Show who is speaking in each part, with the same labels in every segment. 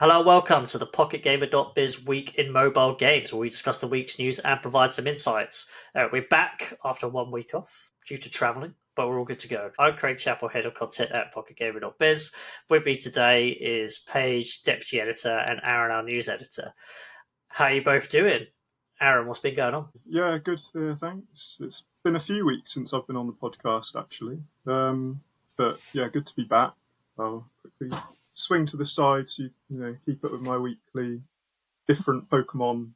Speaker 1: Hello, welcome to the PocketGamer.biz week in mobile games, where we discuss the week's news and provide some insights. We're back after 1 week off due to travelling, but we're all good to go. I'm Craig Chapple, head of content at PocketGamer.biz. With me today is Paige, deputy editor, and Aaron, our news editor. How are you both doing? Aaron, what's been going on?
Speaker 2: Yeah, good. Thanks. It's been a few weeks since I've been on the podcast, actually. But yeah, good to be back. I'll quickly swing to the side so you keep up with my weekly different Pokemon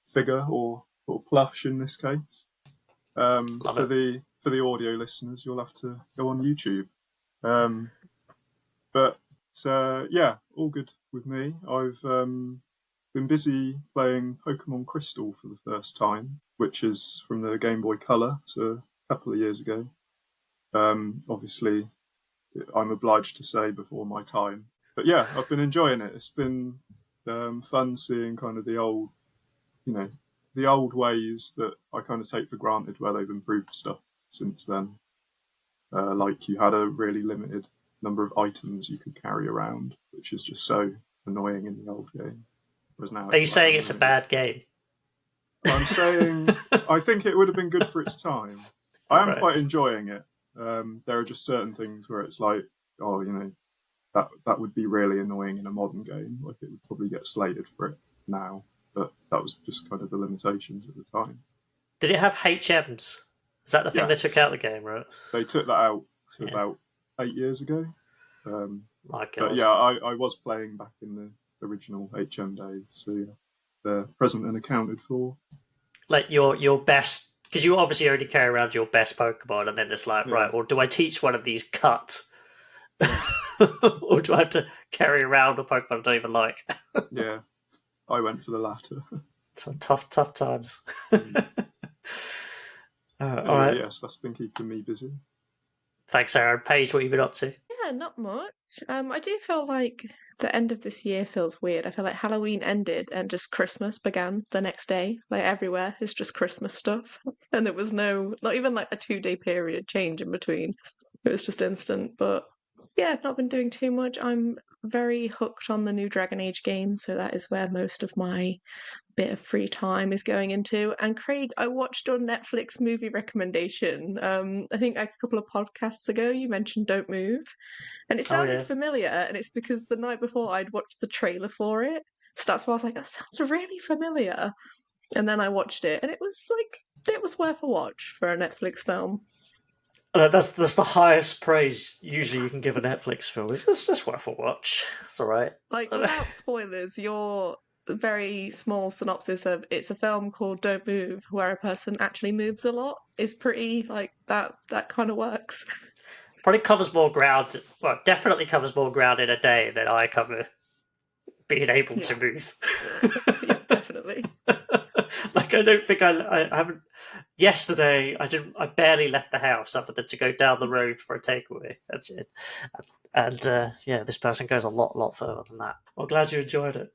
Speaker 2: figure or plush in this case.
Speaker 1: Love
Speaker 2: for
Speaker 1: it.
Speaker 2: the audio listeners, you'll have to go on YouTube. But yeah, all good with me. I've been busy playing Pokemon Crystal for the first time, which is from the Game Boy Color, so a couple of years ago. Obviously, I'm obliged to say before my time. But yeah, I've been enjoying it. It's been fun seeing kind of the old ways that I kind of take for granted where they've improved stuff since then. Like you had a really limited number of items you could carry around, which is just so annoying in the old game. Whereas now
Speaker 1: Are you saying it's a bad game?
Speaker 2: I'm saying I think it would have been good for its time. I am quite enjoying it. There are just certain things where it's like, that would be really annoying in a modern game. Like it would probably get slated for it now, but that was just kind of the limitations at the time.
Speaker 1: Did it have HMs? Is that the thing they took out of the game, right?
Speaker 2: They took that out about 8 years ago.
Speaker 1: But
Speaker 2: yeah, I was playing back in the original HM days, so yeah, they're present and accounted for.
Speaker 1: Like your best, because you obviously already carry around your best Pokemon, and then it's like, right, well, do I teach one of these cut? Or do I have to carry around a Pokemon I don't even like?
Speaker 2: Yeah, I went for the latter.
Speaker 1: Some tough times.
Speaker 2: All right. Yes, that's been keeping me busy.
Speaker 1: Thanks, Aaron. Paige, what have you been up to?
Speaker 3: Yeah, not much. I do feel like the end of this year feels weird. I feel like Halloween ended and just Christmas began the next day. Like everywhere is just Christmas stuff. And there was not even like a 2-day period change in between. It was just instant. But yeah, I've not been doing too much. I'm very hooked on the new Dragon Age game, so that is where most of my bit of free time is going into. And Craig, I watched your Netflix movie recommendation. I think like a couple of podcasts ago you mentioned Don't Move, and it sounded familiar. And it's because the night before I'd watched the trailer for it, so that's why I was like, that sounds really familiar. And then I watched it, and it was worth a watch for a Netflix film.
Speaker 1: That's the highest praise usually you can give a Netflix film. It's just worth a watch. It's all right.
Speaker 3: Like without spoilers, your very small synopsis of it's a film called Don't Move, where a person actually moves a lot, is pretty like that kind of works.
Speaker 1: Probably covers more ground. Well, definitely covers more ground in a day than I cover being able to move.
Speaker 3: Yeah, definitely.
Speaker 1: Like I don't think I haven't. Yesterday, I barely left the house other than to go down the road for a takeaway. And yeah, this person goes a lot further than that. I'm glad you enjoyed it.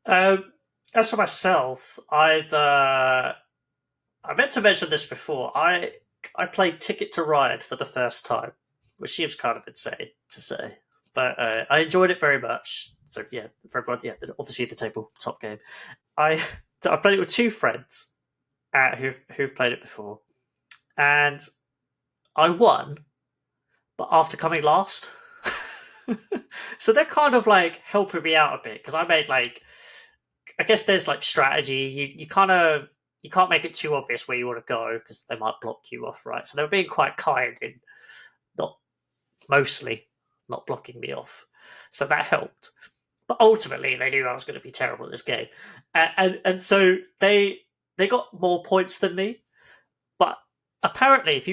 Speaker 1: As for myself, I meant to mention this before. I played Ticket to Ride for the first time, which seems kind of insane to say, but I enjoyed it very much. So yeah, for everyone, yeah, obviously the tabletop game. I played it with two friends who've played it before, and I won, but after coming last. So they're kind of like helping me out a bit because I made like, I guess there's like strategy. You can't make it too obvious where you want to go because they might block you off, right? So they're being quite kind in mostly not blocking me off. So that helped. But ultimately, they knew I was going to be terrible at this game. And so they got more points than me. But apparently,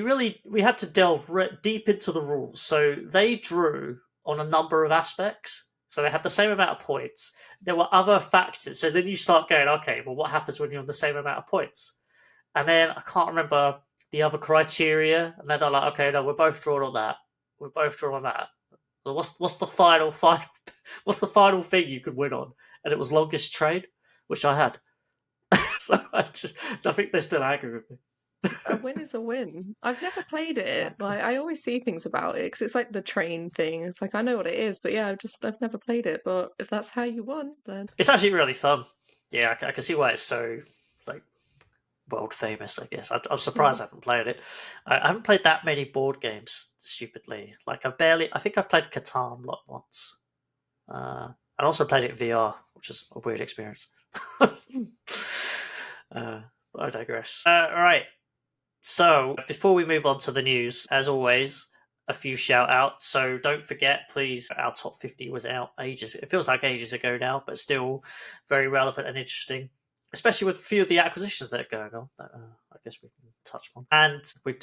Speaker 1: we had to delve deep into the rules. So they drew on a number of aspects. So they had the same amount of points. There were other factors. So then you start going, okay, well, what happens when you're on the same amount of points? And then I can't remember the other criteria. And then they're like, okay, no, we're both drawn on that. We're both drawn on that. Well, what's the final what's the final thing you could win on? And it was longest train, which I had. So I think they're still angry with me.
Speaker 3: A win is a win. I've never played it.
Speaker 1: Exactly.
Speaker 3: Like I always see things about it because it's like the train thing. It's like I know what it is, but yeah, I've never played it. But if that's how you won, then
Speaker 1: It's actually really fun. Yeah, I can see why it's so like world famous. I guess I'm surprised I haven't played it. I haven't played that many board games. Stupidly, like I think I've played Catan lot once. I also played it in VR, which is a weird experience. But I digress. All right. So, before we move on to the news, as always, a few shout outs. So, don't forget, please, our top 50 was out ages. It feels like ages ago now, but still very relevant and interesting, especially with a few of the acquisitions that are going on. That, I guess we can touch on. And we've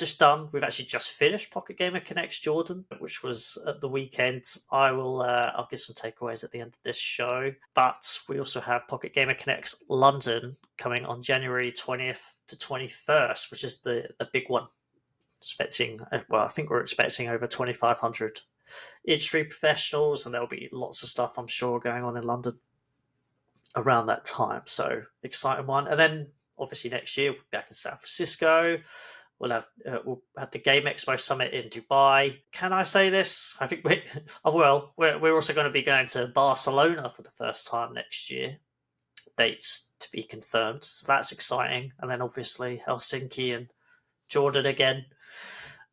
Speaker 1: actually just finished Pocket Gamer Connects Jordan, which was at the weekend. I'll give some takeaways at the end of this show. But we also have Pocket Gamer Connects London coming on January 20th to 21st, which is the big one. I think we're expecting over 2,500 industry professionals, and there'll be lots of stuff, I'm sure, going on in London around that time. So exciting one. And then obviously next year we'll be back in San Francisco. We'll have the Game Expo Summit in Dubai. Can I say this? I think we're also going to be going to Barcelona for the first time next year. Dates to be confirmed, so that's exciting. And then obviously Helsinki and Jordan again.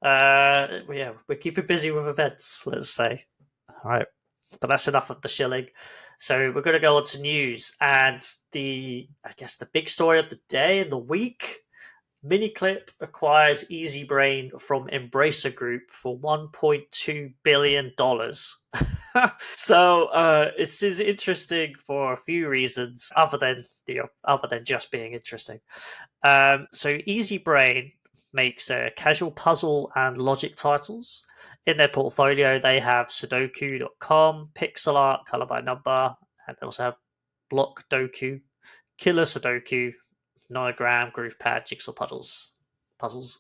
Speaker 1: We're keeping busy with events, let's say. All right, but that's enough of the shilling. So we're going to go on to news, and the big story of the day and the week: Miniclip acquires Easybrain from Embracer Group for $1.2 billion. So this is interesting for a few reasons, other than just being interesting. So Easybrain makes casual puzzle and logic titles. In their portfolio, they have Sudoku.com, Pixel Art, Color by Number, and they also have Block Doku, Killer Sudoku, Nonogram, GroovePad, Jigsaw puzzles,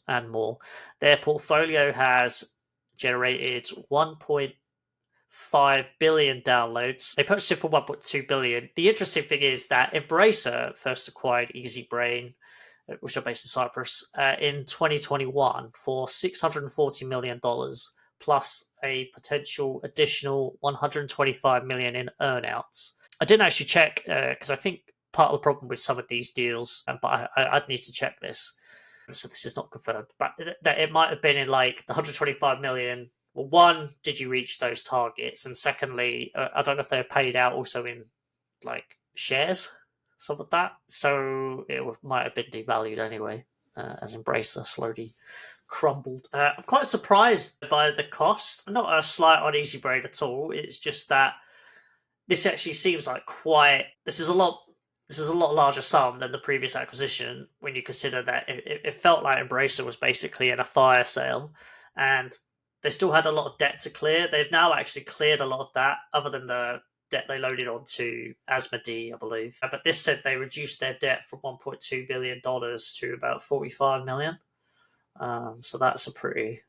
Speaker 1: and more. Their portfolio has generated 1.5 billion downloads. They purchased it for 1.2 billion. The interesting thing is that Embracer first acquired Easybrain, which are based in Cyprus, in 2021 for $640 million plus a potential additional 125 million in earnouts. I didn't actually check because I think part of the problem with some of these deals, but I'd need to check this. So this is not confirmed, but that it might have been in like the 125 million. Well, one, did you reach those targets? And secondly, I don't know if they're paid out also in like shares, some of that. So it might have been devalued anyway, as Embracer slowly crumbled. I'm quite surprised by the cost. Not a slight on Easybrain at all. It's just that this actually seems like this is a lot larger sum than the previous acquisition when you consider that it felt like Embracer was basically in a fire sale, and they still had a lot of debt to clear. They've now actually cleared a lot of that, other than the debt they loaded onto Asmodee, I believe. But this said they reduced their debt from $1.2 billion to about 45 million. So that's a pretty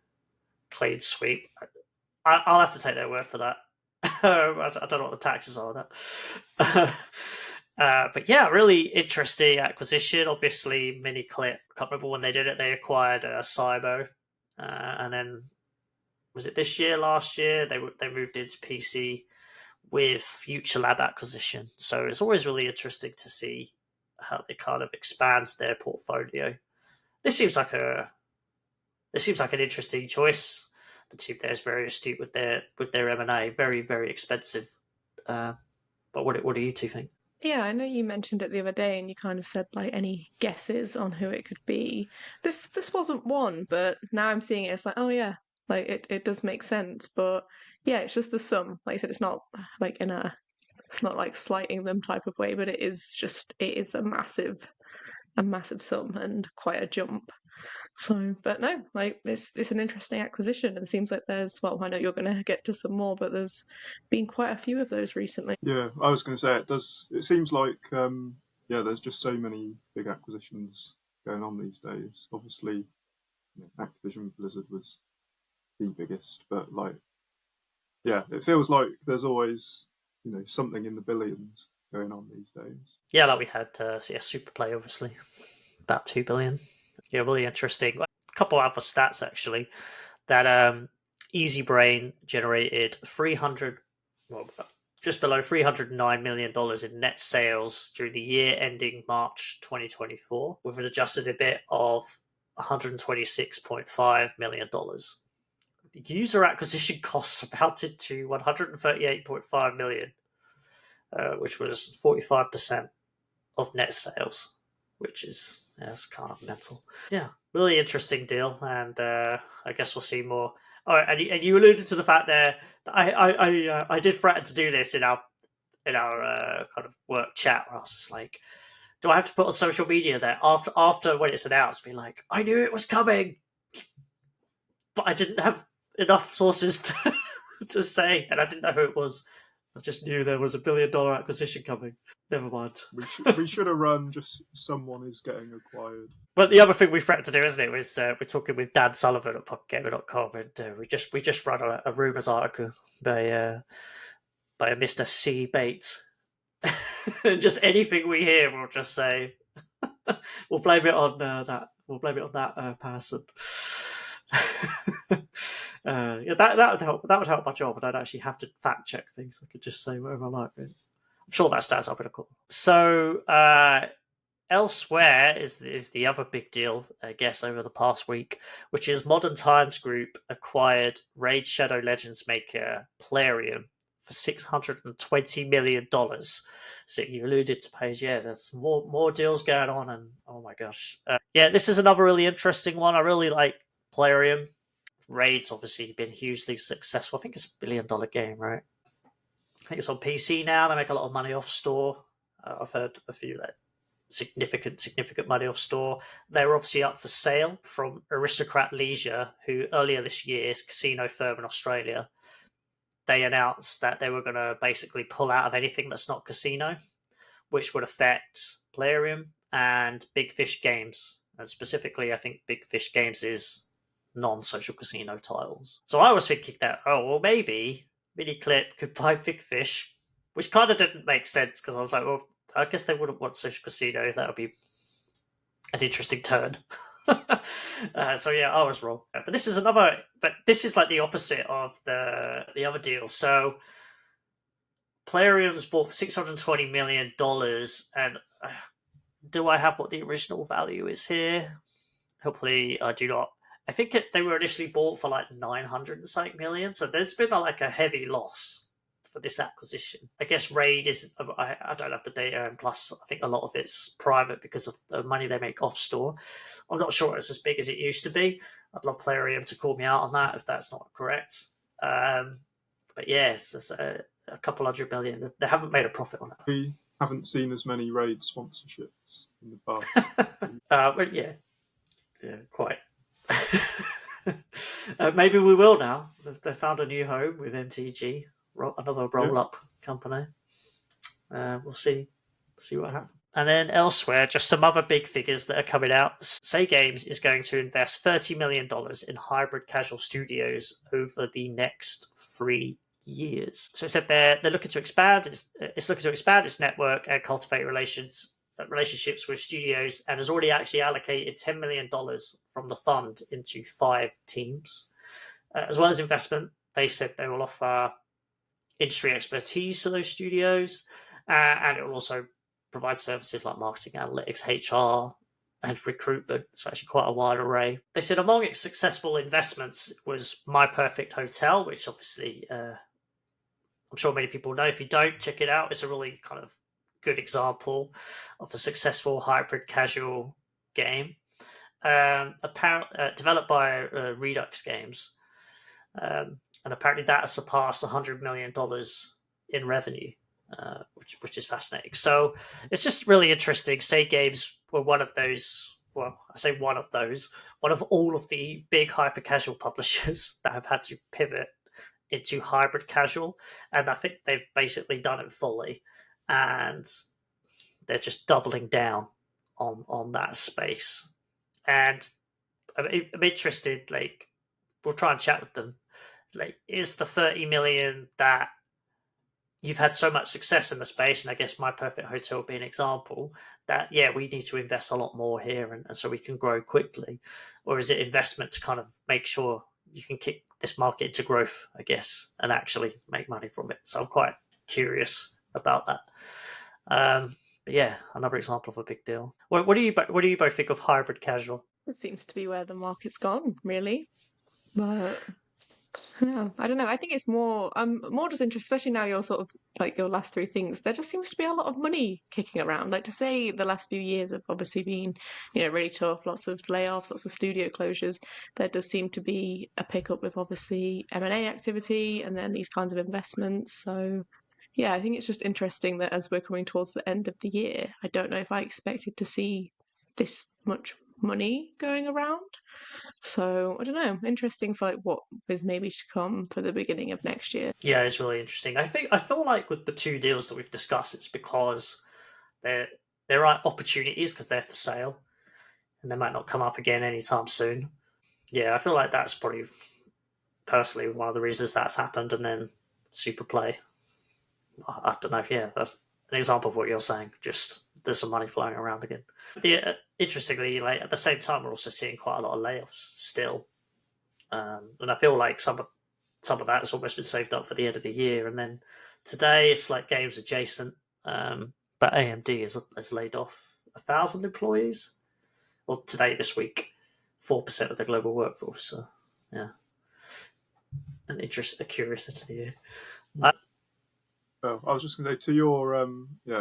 Speaker 1: clean sweep. I'll have to take their word for that. I don't know what the taxes are on that. But yeah, really interesting acquisition. Obviously, Miniclip. I can't remember when they did it. They acquired Cybo, and then was it this year? Last year, they moved into PC with Future Lab acquisition. So it's always really interesting to see how they kind of expands their portfolio. This seems like an interesting choice. The team there is very astute with their M&A. Very, very expensive. But what do you two think?
Speaker 3: yeah, I know you mentioned it the other day, and you kind of said like any guesses on who it could be. This wasn't one, but now I'm seeing it. It's like, oh yeah, like it does make sense. But yeah, it's just the sum. Like I said, it's not like it's not like slighting them type of way, but it is a massive sum and quite a jump. So, but no, like it's an interesting acquisition, and it seems like I know you're going to get to some more, but there's been quite a few of those recently.
Speaker 2: Yeah, I was going to say it does. It seems like there's just so many big acquisitions going on these days. Obviously, Activision Blizzard was the biggest, but it feels like there's always something in the billions going on these days.
Speaker 1: Yeah, like we had Superplay, obviously, about 2 billion. Yeah, really interesting. A couple other stats actually. That Easybrain generated 300, well, just below $309 million in net sales during the year ending March 2024, with an adjusted EBIT of $126.5 million. The user acquisition costs amounted to $138.5 million, which was 45% of net sales, which is that's kind of mental. Yeah, really interesting deal, and I guess we'll see more. Oh, and you alluded to the fact there that I did threaten to do this in our kind of work chat, where I was just like, do I have to put on social media there after when it's announced? Be like, I knew it was coming, but I didn't have enough sources to say, and I didn't know who it was. I just knew there was $1 billion acquisition coming. Never mind.
Speaker 2: We should have run just someone is getting acquired.
Speaker 1: But the other thing we threatened to do, isn't it, was we're talking with Dan Sullivan at PocketGamer.com, and we just run a rumours article by a Mr. C Bates. And just anything we hear, we'll just say we'll blame it on that. We'll blame it on that person. Yeah, that would help. That would help my job, and I'd actually have to fact check things. I could just say whatever I like. Really. I'm sure that stands up in a call. So elsewhere is the other big deal, I guess, over the past week, which is Modern Times Group acquired Raid Shadow Legends maker Plarium for $620 million. So you alluded to Paige, yeah, there's more deals going on, and oh my gosh. Yeah, this is another really interesting one. I really like Plarium. Raid's obviously been hugely successful. I think it's $1 billion game, right? I think it's on PC now. They make a lot of money off store. I've heard a few like significant money off store. They were obviously up for sale from Aristocrat Leisure, who earlier this year is a casino firm in Australia. They announced that they were going to basically pull out of anything that's not casino, which would affect Plarium and Big Fish Games. And specifically, I think Big Fish Games is non-social casino titles. So I was thinking that, oh, well, maybe Miniclip could buy Big Fish, which kind of didn't make sense because I was like, well, I guess they wouldn't want social casino. That would be an interesting turn. So yeah, I was wrong. But this is another. But this is like the opposite of the other deal. So Plarium's bought for $620 million, and do I have what the original value is here? Hopefully, I do not. I think they were initially bought for like 900 and something million. So there's been like a heavy loss for this acquisition. I guess Raid is, I don't have the data, and plus I think a lot of it's private because of the money they make off store. I'm not sure it's as big as it used to be. I'd love Plarium to call me out on that if that's not correct. But yes, there's a couple $100 million. They haven't made a profit on it.
Speaker 2: We haven't seen as many Raid sponsorships in the past.
Speaker 1: But yeah, quite. Maybe we will now. They found a new home with MTG, another roll-up company. We'll see what happens. And then elsewhere, just some other big figures that are coming out. Say Games is going to invest $30 million in hybrid casual studios over the next 3 years. So it said they're looking to expand. It's looking to expand its network and cultivate relationships with studios, and has already actually allocated $10 million from the fund into 5 teams. As well as investment, they said they will offer industry expertise to those studios, and it will also provide services like marketing, analytics, HR, and recruitment. So actually quite a wide array. They said among its successful investments was My Perfect Hotel, which obviously I'm sure many people know. If you don't, check it out. It's a really kind of good example of a successful hybrid casual game. Developed by Redux Games. And apparently that has surpassed $100 million in revenue, which is fascinating. So it's just really interesting. Say Games were one of those. Well, I say one of those. One of all of the big hyper casual publishers that have had to pivot into hybrid casual, and I think they've basically done it fully, and they're just doubling down on that space. And I'm interested. Like, we'll try and chat with them. Like, is the 30 million that you've had so much success in the space, and I guess My Perfect Hotel would be an example, that, yeah, we need to invest a lot more here and so we can grow quickly? Or is it investment to kind of make sure you can kick this market into growth, I guess, and actually make money from it? So I'm quite curious about that. But yeah, another example of a big deal. What do you both think of hybrid casual?
Speaker 3: It seems to be where the market's gone, really. But yeah, I don't know. I think it's more just interested, especially now you're sort of like your last three things. There just seems to be a lot of money kicking around. Like to say the last few years have obviously been, really tough, lots of layoffs, lots of studio closures. There does seem to be a pickup with obviously M&A activity and then these kinds of investments. So yeah, I think it's just interesting that as we're coming towards the end of the year, I don't know if I expected to see this much money going around. So I don't know. Interesting for like what is maybe to come for the beginning of next year.
Speaker 1: Yeah, it's really interesting. I feel like with the two deals that we've discussed, it's because there are opportunities because they're for sale and they might not come up again anytime soon. Yeah, I feel like that's probably personally one of the reasons that's happened. And then Superplay, I don't know. Yeah, that's an example of what you're saying. Just there's some money flowing around again. Interestingly, like at the same time, we're also seeing quite a lot of layoffs still, and I feel like some of that has almost been saved up for the end of the year. And then today it's like games adjacent, but AMD has laid off 1,000 employees. Well, today this week, 4% of the global workforce. So yeah, a curious into the year.
Speaker 2: Well, I was just going to say to your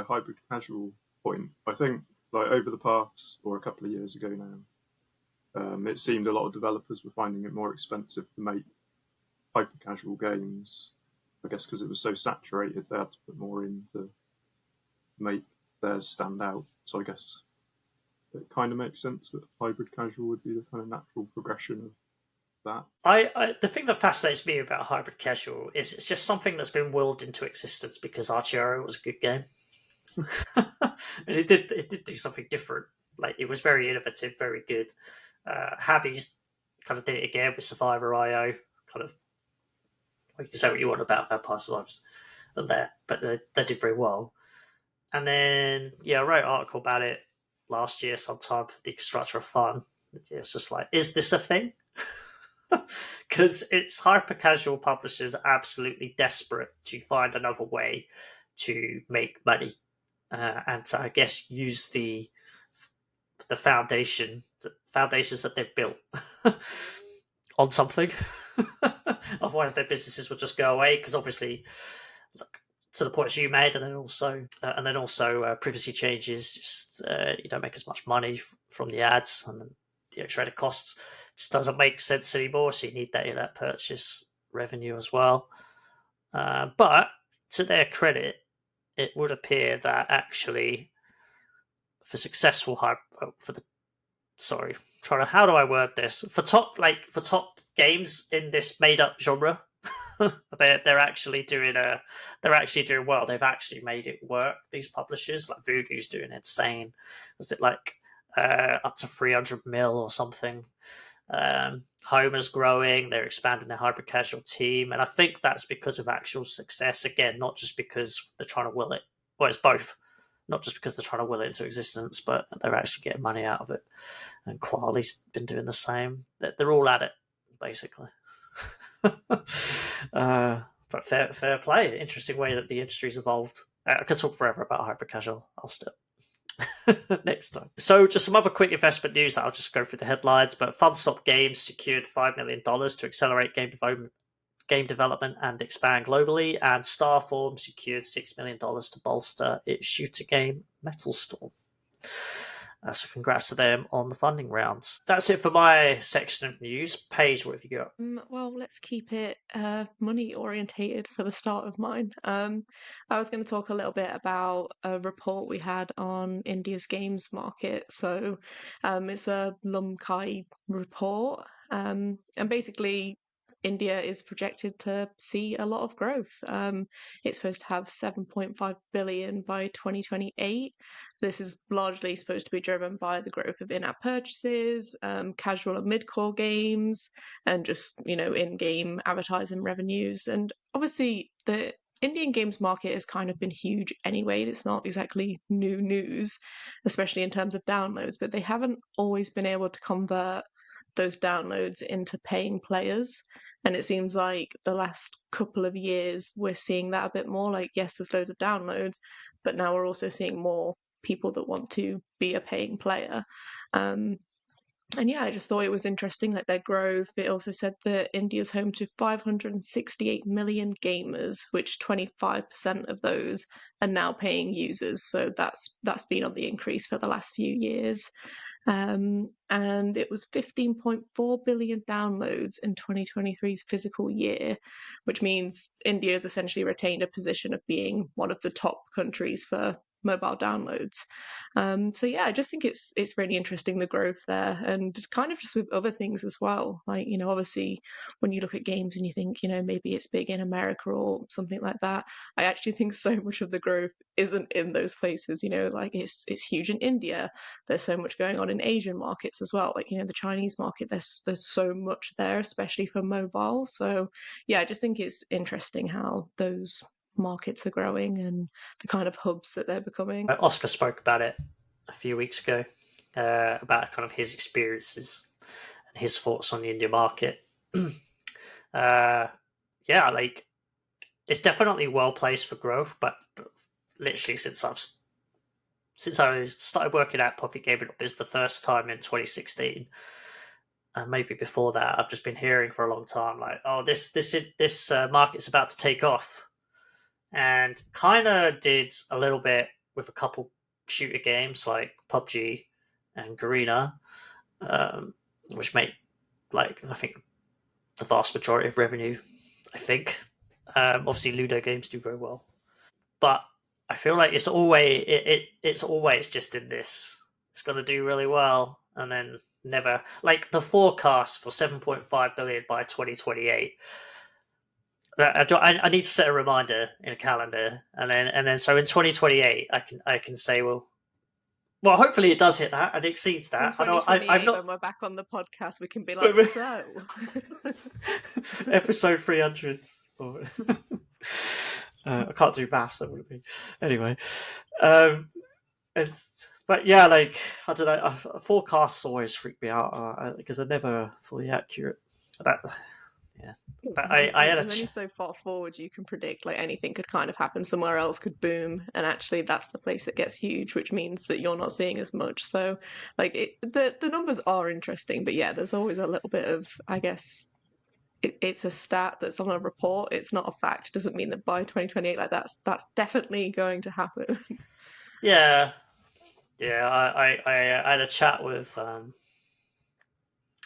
Speaker 2: hybrid casual point. I think like over the past or a couple of years ago now, it seemed a lot of developers were finding it more expensive to make hyper casual games. I guess because it was so saturated, they had to put more in to make theirs stand out. So I guess it kind of makes sense that hybrid casual would be the kind of natural progression of that.
Speaker 1: The thing that fascinates me about hybrid casual is it's just something that's been willed into existence because Archiero was a good game. And it did do something different. Like it was very innovative, very good. Habby's kind of did it again with Survivor.io. Kind of, you can say what you want about Vampire Survivors, and that, but they did very well. And then I wrote an article about it last year sometime for Deconstructor of Fun. It's just like, is this a thing? Because it's hyper casual publishers are absolutely desperate to find another way to make money, and to, I guess, use the foundations that they've built on something. Otherwise, their businesses will just go away. Because obviously, look, to the points you made, and then also privacy changes. Just you don't make as much money from the ads, and then the extra added costs just doesn't make sense anymore. So you need that purchase revenue as well. But to their credit, it would appear that actually for successful how do I word this, for top games in this made up genre, they're actually doing well. They've actually made it work. These publishers like Voodoo's doing insane. Was it like up to 300 mil or something? Homer's growing. They're expanding their hybrid casual team, and I think that's because of actual success. Again, not just because they're trying to will it. Well, it's both. Not just because they're trying to will it into existence, but they're actually getting money out of it. And Quali's been doing the same. They're all at it, basically. But fair play. Interesting way that the industry's evolved. I could talk forever about hyper casual. I'll stop next time. So, just some other quick investment news. I'll just go through the headlines. But Funstop Games secured $5 million to accelerate game development and expand globally, and Starform secured $6 million to bolster its shooter game Metal Storm. So congrats to them on the funding rounds. That's it for my section of news. Paige, what have you got?
Speaker 3: Well, let's keep it money orientated for the start of mine. I was going to talk a little bit about a report we had on India's games market. So it's a Lumkai report. And basically, India is projected to see a lot of growth. It's supposed to have 7.5 billion by 2028. This is largely supposed to be driven by the growth of in-app purchases, casual and mid-core games, and just in-game advertising revenues. And obviously, the Indian games market has kind of been huge anyway. It's not exactly new news, especially in terms of downloads, but they haven't always been able to convert those downloads into paying players. And it seems like the last couple of years we're seeing that a bit more. Like, yes, there's loads of downloads, but now we're also seeing more people that want to be a paying player. And yeah, I just thought it was interesting, like their growth. It also said that India's home to 568 million gamers, which 25% of those are now paying users. So that's been on the increase for the last few years. And it was 15.4 billion downloads in 2023's physical year, which means India has essentially retained a position of being one of the top countries for mobile downloads. So yeah, I just think it's really interesting, the growth there, and kind of just with other things as well. Like, obviously when you look at games and you think, maybe it's big in America or something like that, I actually think so much of the growth isn't in those places. Like it's huge in India. There's so much going on in Asian markets as well. Like, the Chinese market, there's so much there, especially for mobile. So yeah, I just think it's interesting how those markets are growing and the kind of hubs that they're becoming.
Speaker 1: Oscar spoke about it a few weeks ago, about kind of his experiences and his thoughts on the India market. Yeah, like it's definitely well placed for growth, but literally since I started working at PocketGamer.biz the first time in 2016, and maybe before that, I've just been hearing for a long time, like, oh, this market's about to take off, and kind of did a little bit with a couple shooter games like PUBG and Garena, which made, like, I think the vast majority of revenue. I think, obviously, Ludo games do very well, but I feel like it's always just in this. It's going to do really well, and then never, like the forecast for 7.5 billion by 2028. I need to set a reminder in a calendar, and then so in 2028 I can say, well, hopefully it does hit that and exceeds
Speaker 3: In
Speaker 1: that.
Speaker 3: 2028,
Speaker 1: I'm not
Speaker 3: when we're back on the podcast, we can be like, so.
Speaker 1: episode 300. I can't do maths. That would be anyway. But yeah, like I don't know. Forecasts always freak me out because they're never fully accurate. Yeah, but I had
Speaker 3: There's only so far forward you can predict. Like anything could kind of happen somewhere else, could boom, and actually that's the place that gets huge, which means that you're not seeing as much. So, like the numbers are interesting, but yeah, there's always a little bit of, I guess, it's a stat that's on a report. It's not a fact. It doesn't mean that by 2028, like that's definitely going to happen.
Speaker 1: yeah. I had a chat with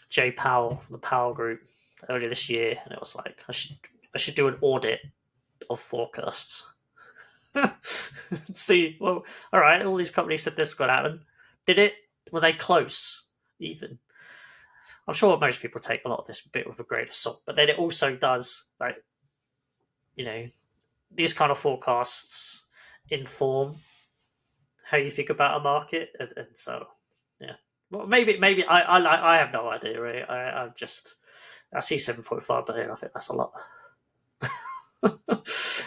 Speaker 1: Jay Powell from the Powell Group earlier this year, and it was like I should do an audit of forecasts. See, well, all right, all these companies said this is going to happen. Did it? Were they close? Even? I'm sure most people take a lot of this bit with a grain of salt, but then it also does, like, these kind of forecasts inform how you think about a market, and so yeah. Well, maybe I have no idea. Right? I see 7.5 billion. I think that's a lot.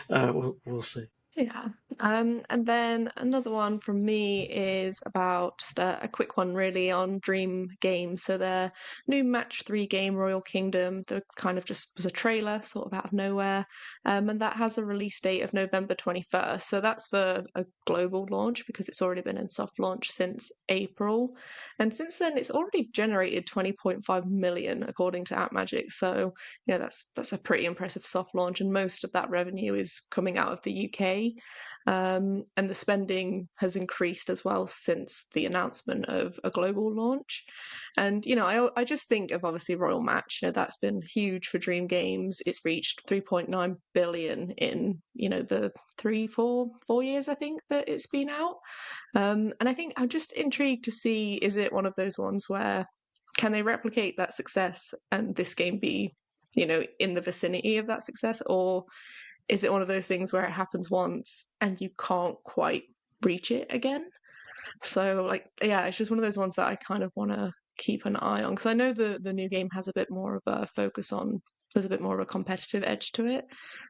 Speaker 1: We'll see.
Speaker 3: Yeah. And then another one from me is about just a quick one really on Dream Games. So their new Match 3 game, Royal Kingdom, the kind of just was a trailer sort of out of nowhere. And that has a release date of November 21st. So that's for a global launch because it's already been in soft launch since April. And since then it's already generated 20.5 million according to AppMagic. So that's a pretty impressive soft launch, and most of that revenue is coming out of the UK. And the spending has increased as well since the announcement of a global launch. And I just think of obviously Royal Match. That's been huge for Dream Games. It's reached 3.9 billion in the 4 years I think that it's been out. And I think I'm just intrigued to see, is it one of those ones where can they replicate that success and this game be in the vicinity of that success, or is it one of those things where it happens once and you can't quite reach it again? So like, yeah, it's just one of those ones that I kind of want to keep an eye on, because I know the new game has a bit more of a focus on there's a bit more of a competitive edge to it.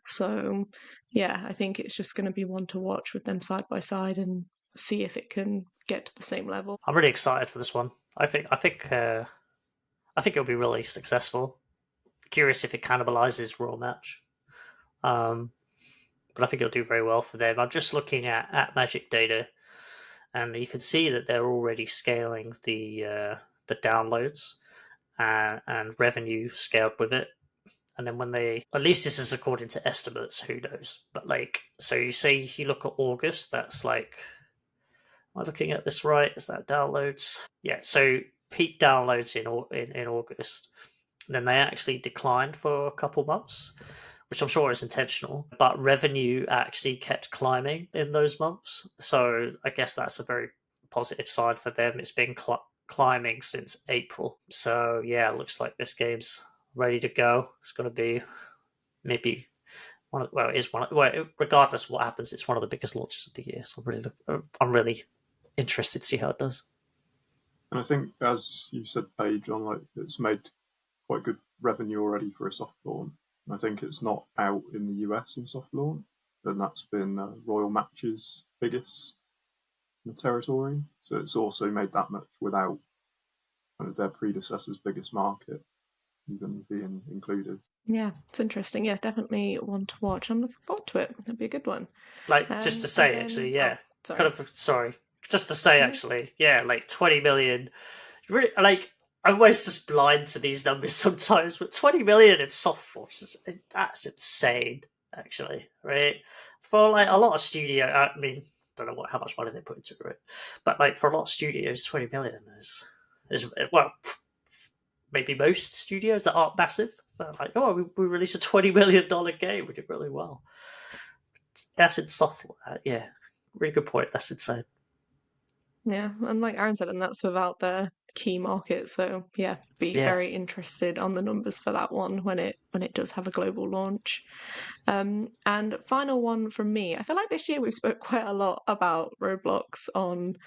Speaker 3: So yeah, I think it's just going to be one to watch with them side by side and see if it can get to the same level.
Speaker 1: I'm really excited for this one. I think it'll be really successful. Curious if it cannibalizes Raw Match. But I think it'll do very well for them. I'm just looking at Magic data, and you can see that they're already scaling the downloads and revenue scaled with it. And then when they, at least this is according to estimates, who knows? But like, so you say if you look at August, that's like, am I looking at this right? Is that downloads? Yeah. So peak downloads in August. Then they actually declined for a couple months, which I'm sure is intentional. But revenue actually kept climbing in those months. So I guess that's a very positive side for them. It's been climbing since April. So yeah, it looks like this game's ready to go. It's going to be maybe one of, well, it is one of, well, regardless of what happens, it's one of the biggest launches of the year. So I'm really interested to see how it does.
Speaker 2: And I think, as you said, Paige, on like it's made quite good revenue already for a soft launch. And I think it's not out in the US in soft launch, and that's been Royal Match's biggest in the territory. So it's also made that much without kind of their predecessor's biggest market even being included.
Speaker 3: Yeah, it's interesting. Yeah, definitely one to watch. I'm looking forward to it. That'd be a good one.
Speaker 1: Like, just to say, actually, yeah. Sorry. Just to say, actually, yeah, like 20 million. Really, like, I'm always just blind to these numbers sometimes, but 20 million in soft forces, that's insane, actually, right? For like a lot of studio, I mean, don't know how much money they put into it, but like for a lot of studios, 20 million is well, maybe most studios that aren't massive. They're like, oh, we released a $20 million game, we did really well. That's in soft, yeah, really good point. That's insane.
Speaker 3: Yeah, and like Aaron said, and that's without the key market. So yeah, be very interested on the numbers for that one when it does have a global launch. And final one from me. I feel like this year we've spoke quite a lot about Roblox on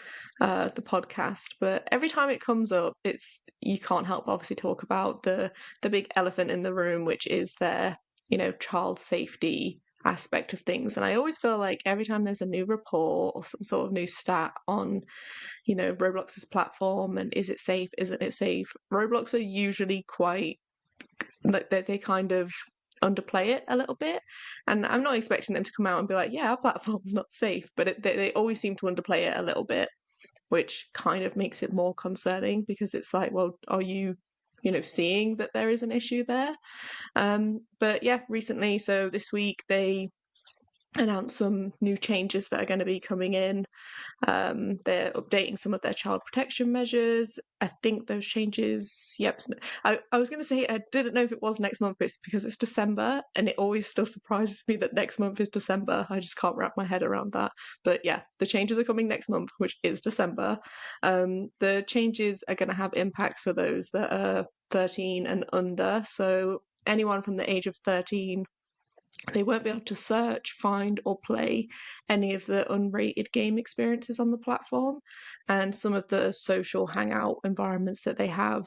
Speaker 3: the podcast, but every time it comes up, it's you can't help but obviously talk about the big elephant in the room, which is their child safety aspect of things. And I always feel like every time there's a new report or some sort of new stat on Roblox's platform and is it safe, isn't it safe, Roblox are usually quite like they kind of underplay it a little bit. And I'm not expecting them to come out and be like, yeah, our platform's not safe, but they always seem to underplay it a little bit, which kind of makes it more concerning because it's like, well, are you seeing that there is an issue there? But yeah, recently, so this week they announced some new changes that are going to be coming in. They're updating some of their child protection measures. I think those changes, yep. I was going to say I didn't know if it was next month, but it's because it's December, and it always still surprises me that next month is December. I just can't wrap my head around that. But yeah, the changes are coming next month, which is December. The changes are going to have impacts for those that are 13 and under. So anyone from the age of 13, they won't be able to search, find, or play any of the unrated game experiences on the platform. And some of the social hangout environments that they have,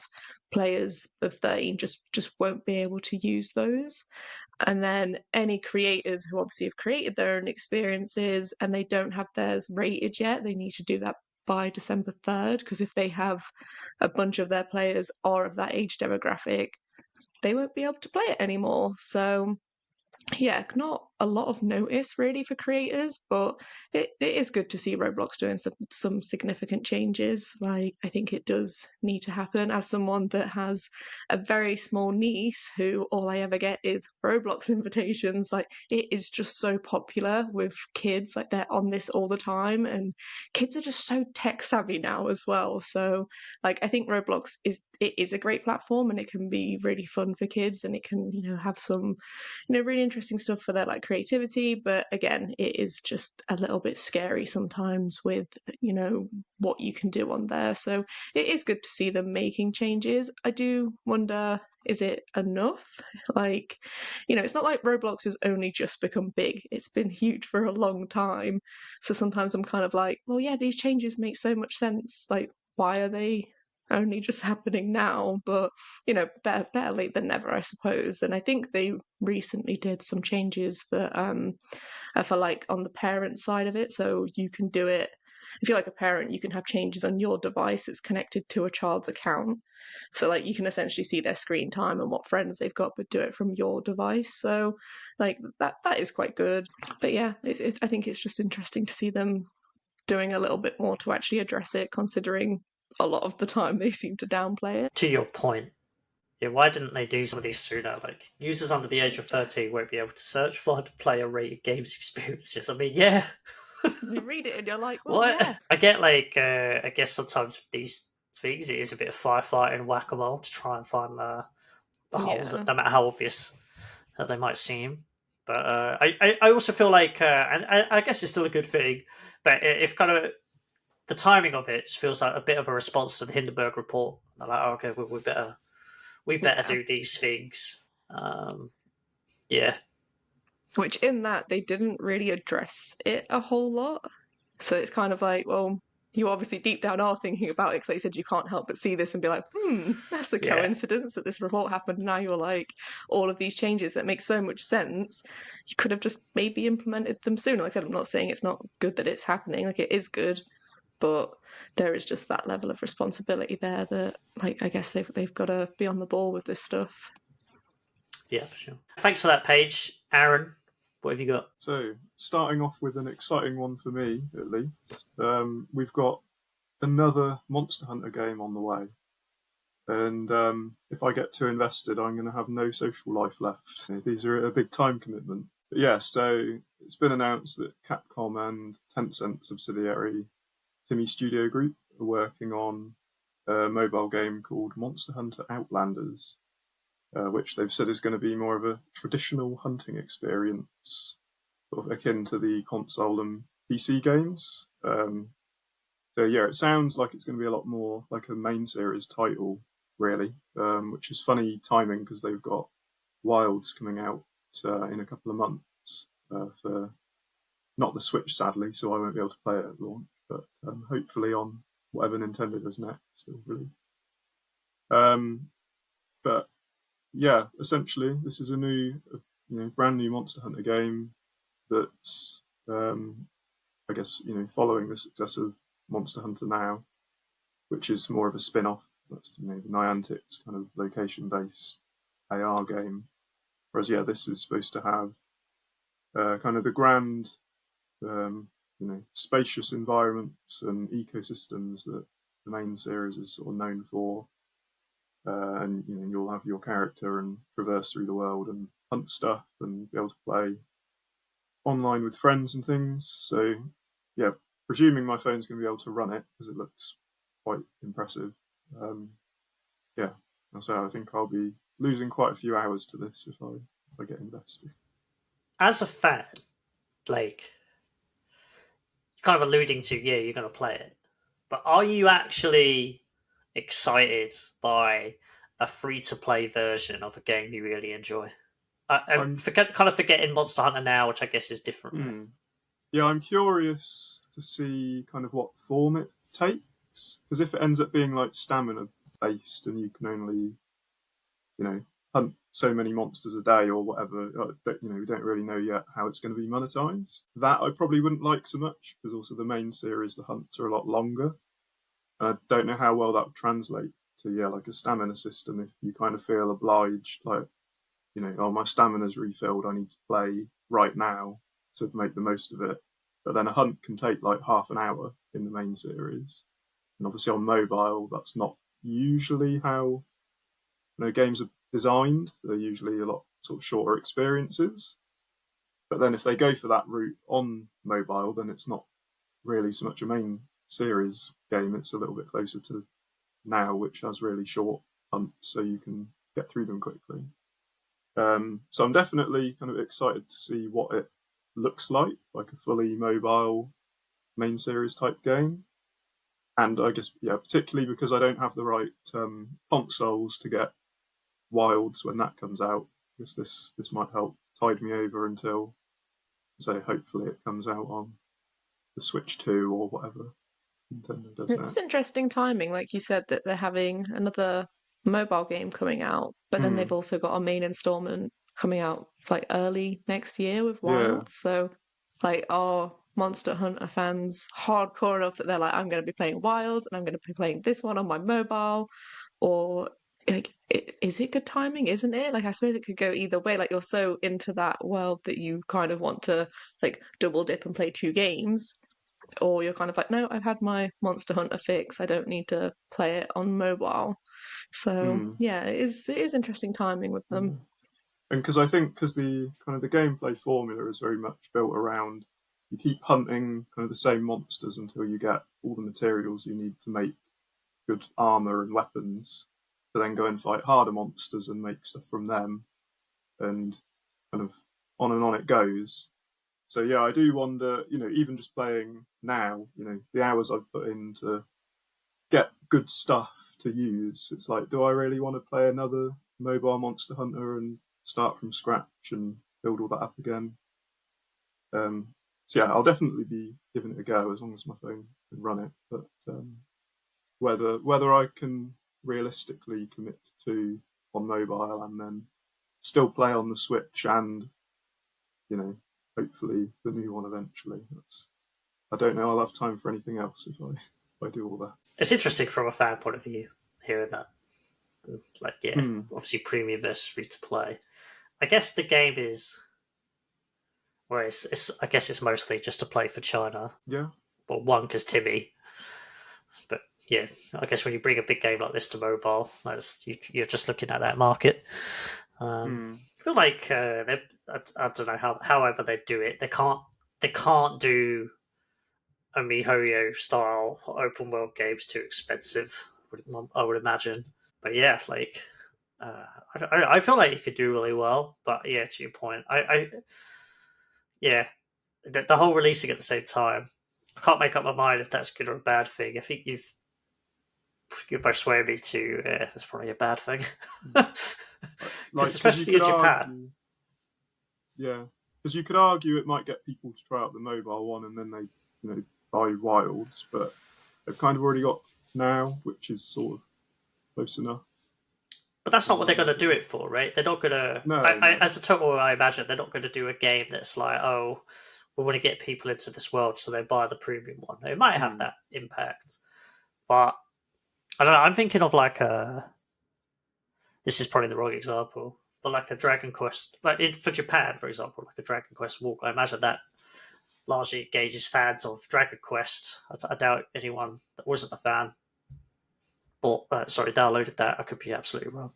Speaker 3: players of 13 just won't be able to use those. And then any creators who obviously have created their own experiences and they don't have theirs rated yet, they need to do that by December 3rd, because if they have a bunch of their players are of that age demographic, they won't be able to play it anymore. So yeah, not a lot of notice really for creators, but it is good to see Roblox doing some significant changes. Like, I think it does need to happen. As someone that has a very small niece who all I ever get is Roblox invitations, like it is just so popular with kids. Like they're on this all the time, and kids are just so tech savvy now as well. So like I think Roblox is a great platform, and it can be really fun for kids, and it can have some really interesting stuff for their like creativity. But again, it is just a little bit scary sometimes with what you can do on there. So it is good to see them making changes. I do wonder, is it enough? Like, it's not like Roblox has only just become big. It's been huge for a long time. So sometimes I'm kind of like, well, yeah, these changes make so much sense. Like, why are they only just happening now, but better late than never, I suppose. And I think they recently did some changes that are for like on the parent side of it, so you can do it. If you're like a parent, you can have changes on your device that's connected to a child's account. So like you can essentially see their screen time and what friends they've got, but do it from your device. So like that is quite good. But yeah, I think it's just interesting to see them doing a little bit more to actually address it, considering a lot of the time they seem to downplay it.
Speaker 1: To your point, yeah, why didn't they do some of these sooner? Like, users under the age of 13 won't be able to search for player-rated games experiences. I mean, yeah.
Speaker 3: You read it and you're like, well,
Speaker 1: What?
Speaker 3: yeah.
Speaker 1: I get, like, I guess sometimes these things, it is a bit of firefighting and whack-a-mole to try and find the holes,
Speaker 3: Yeah.
Speaker 1: no matter how obvious that they might seem. But I also feel like, and I guess it's still a good thing, but if kind of the timing of it just feels like a bit of a response to the Hindenburg report. They're like, oh, okay, we better
Speaker 3: Yeah.
Speaker 1: do these things. Yeah,
Speaker 3: Which in that they didn't really address it a whole lot. So it's kind of like, well, you obviously deep down are thinking about it because they said you can't help but see this and be like, that's a
Speaker 1: yeah,
Speaker 3: coincidence that this report happened. And now you're like, all of these changes that make so much sense. You could have just maybe implemented them sooner. Like I said, I'm not saying it's not good that it's happening. Like it is good, but there is just that level of responsibility there that, like, I guess they've got to be on the ball with this stuff.
Speaker 1: yeah, for sure. Thanks for that, Paige. Aaron, what have you got?
Speaker 2: So, starting off with an exciting one for me, at least, we've got another Monster Hunter game on the way. And if I get too invested, I'm going to have no social life left. These are a big time commitment. But yeah, so it's been announced that Capcom and Tencent subsidiary Timmy Studio Group are working on a mobile game called Monster Hunter Outlanders, which they've said is going to be more of a traditional hunting experience, sort of akin to the console and PC games. So yeah, it sounds like it's going to be a lot more like a main series title, really, which is funny timing because they've got Wilds coming out in a couple of months for not the Switch, sadly, so I won't be able to play it at launch, but hopefully on whatever Nintendo does next, still really. But yeah, essentially, this is a new, brand new Monster Hunter game that's, I guess, following the success of Monster Hunter Now, which is more of a spin-off. That's the Niantic's kind of location-based AR game. Whereas, yeah, this is supposed to have kind of the grand, spacious environments and ecosystems that the main series is sort of known for. And you'll have your character and traverse through the world and hunt stuff and be able to play online with friends and things. So, yeah, presuming my phone's going to be able to run it because it looks quite impressive. Yeah, so I think I'll be losing quite a few hours to this if I get invested.
Speaker 1: As a fan, like, you're kind of alluding to, yeah, you're going to play it, but are you actually excited by a free-to-play version of a game you really enjoy? I'm forgetting Monster Hunter Now, which I guess is different. Right?
Speaker 2: Yeah, I'm curious to see kind of what form it takes, because if it ends up being like stamina based and you can only, hunt so many monsters a day or whatever, we don't really know yet how it's going to be monetized. That I probably wouldn't like so much, because also the main series, the hunts are a lot longer. And I don't know how well that would translate to, like a stamina system if you kind of feel obliged, like, oh, my stamina's refilled, I need to play right now to make the most of it. But then a hunt can take like half an hour in the main series. And obviously on mobile, that's not usually how games are designed. They're usually a lot sort of shorter experiences. But then if they go for that route on mobile, then it's not really so much a main series game. It's a little bit closer to Now, which has really short hunts, so you can get through them quickly. So I'm definitely kind of excited to see what it looks like a fully mobile main series type game. And I guess, particularly because I don't have the right consoles to get Wilds when that comes out, I guess this might help tide me over until, say, hopefully it comes out on the Switch 2 or whatever Nintendo does now.
Speaker 3: It's interesting timing, like you said, that they're having another mobile game coming out, but then they've also got a main installment coming out like early next year with
Speaker 2: Yeah.
Speaker 3: Wild. So, like, are Monster Hunter fans hardcore enough that they're like, I'm going to be playing Wild and I'm going to be playing this one on my mobile? Or, like, is it good timing? Isn't it? Like, I suppose it could go either way. Like, you're so into that world that you kind of want to, like, double dip and play two games, or you're kind of like, no, I've had my Monster Hunter fix. I don't need to play it on mobile. So
Speaker 2: Mm.
Speaker 3: yeah, it is interesting timing with them.
Speaker 2: Yeah. And because I think the kind of the gameplay formula is very much built around you keep hunting kind of the same monsters until you get all the materials you need to make good armor and weapons, to then go and fight harder monsters and make stuff from them, and kind of on and on it goes. So yeah, I do wonder, even just playing now, the hours I've put in to get good stuff to use, it's like, do I really want to play another mobile Monster Hunter and start from scratch and build all that up again? So yeah, I'll definitely be giving it a go as long as my phone can run it. But whether I can realistically commit to on mobile and then still play on the Switch and hopefully the new one eventually. I don't know. I'll have time for anything else if I do all that.
Speaker 1: It's interesting from a fan point of view hearing that. Like, yeah, obviously premium versus free to play. I guess the game is, well, I guess it's mostly just to play for China.
Speaker 2: Yeah.
Speaker 1: Well, one, because Timmy. But yeah, I guess when you bring a big game like this to mobile, you're just looking at that market. I feel like I don't know however they do it. They can't do a MiHoYo style open world games too expensive, I would imagine. But yeah, like I feel like you could do really well. But yeah, to your point, yeah, the whole releasing at the same time, I can't make up my mind if that's good or a bad thing. I think you're persuading me to that's probably a bad thing. Because especially in Japan.
Speaker 2: Yeah, because you could argue it might get people to try out the mobile one and then they buy Wilds, but they've kind of already got now, which is sort of close enough.
Speaker 1: But that's not what they're going to do it for, right? They're not going to.
Speaker 2: No.
Speaker 1: As a total, I imagine they're not going to do a game that's like, oh, we want to get people into this world, so they buy the premium one. It might have that impact, but I don't know. I'm thinking of like this is probably the wrong example, but like a Dragon Quest, but for Japan, for example, like a Dragon Quest Walk, I imagine that largely engages fans of Dragon Quest. I doubt anyone that wasn't a fan downloaded that. I could be absolutely wrong.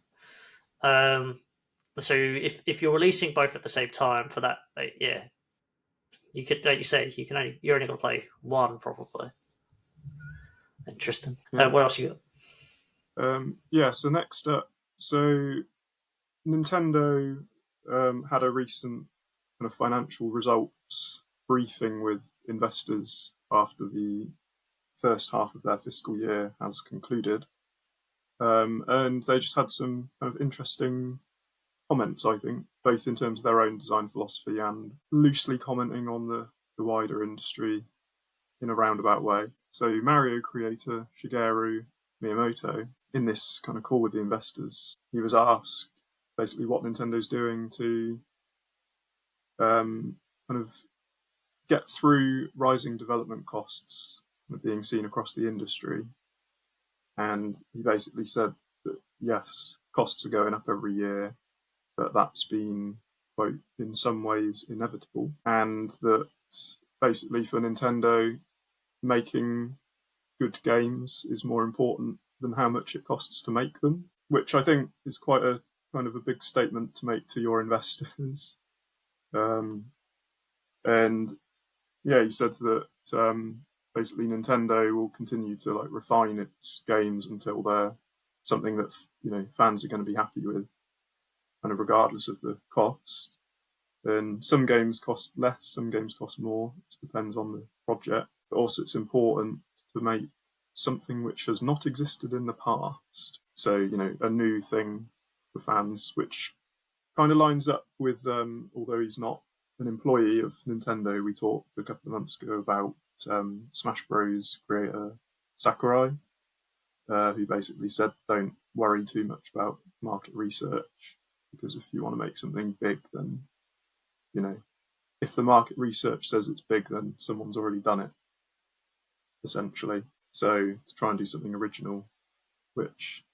Speaker 1: So if you're releasing both at the same time for that, yeah, you could, like you say, you're only going to play one probably. Interesting.
Speaker 2: Yeah.
Speaker 1: What else you
Speaker 2: got? So next up, Nintendo had a recent kind of financial results briefing with investors after the first half of their fiscal year has concluded. And they just had some kind of interesting comments, I think, both in terms of their own design philosophy and loosely commenting on the wider industry in a roundabout way. So Mario creator Shigeru Miyamoto, in this kind of call with the investors, he was asked basically what Nintendo's doing to kind of get through rising development costs being seen across the industry. And he basically said that, yes, costs are going up every year, but that's been, quote, in some ways inevitable. And that basically for Nintendo, making good games is more important than how much it costs to make them, which I think is quite a kind of a big statement to make to your investors. And yeah, he said that basically Nintendo will continue to like refine its games until they're something that fans are going to be happy with, kind of regardless of the cost. And some games cost less, some games cost more. It depends on the project. But also, it's important to make something which has not existed in the past. So a new thing for fans, which kind of lines up with although he's not an employee of Nintendo, we talked a couple of months ago about Smash Bros. Creator Sakurai, who basically said don't worry too much about market research, because if you want to make something big, then, if the market research says it's big, then someone's already done it, essentially. So to try and do something original, which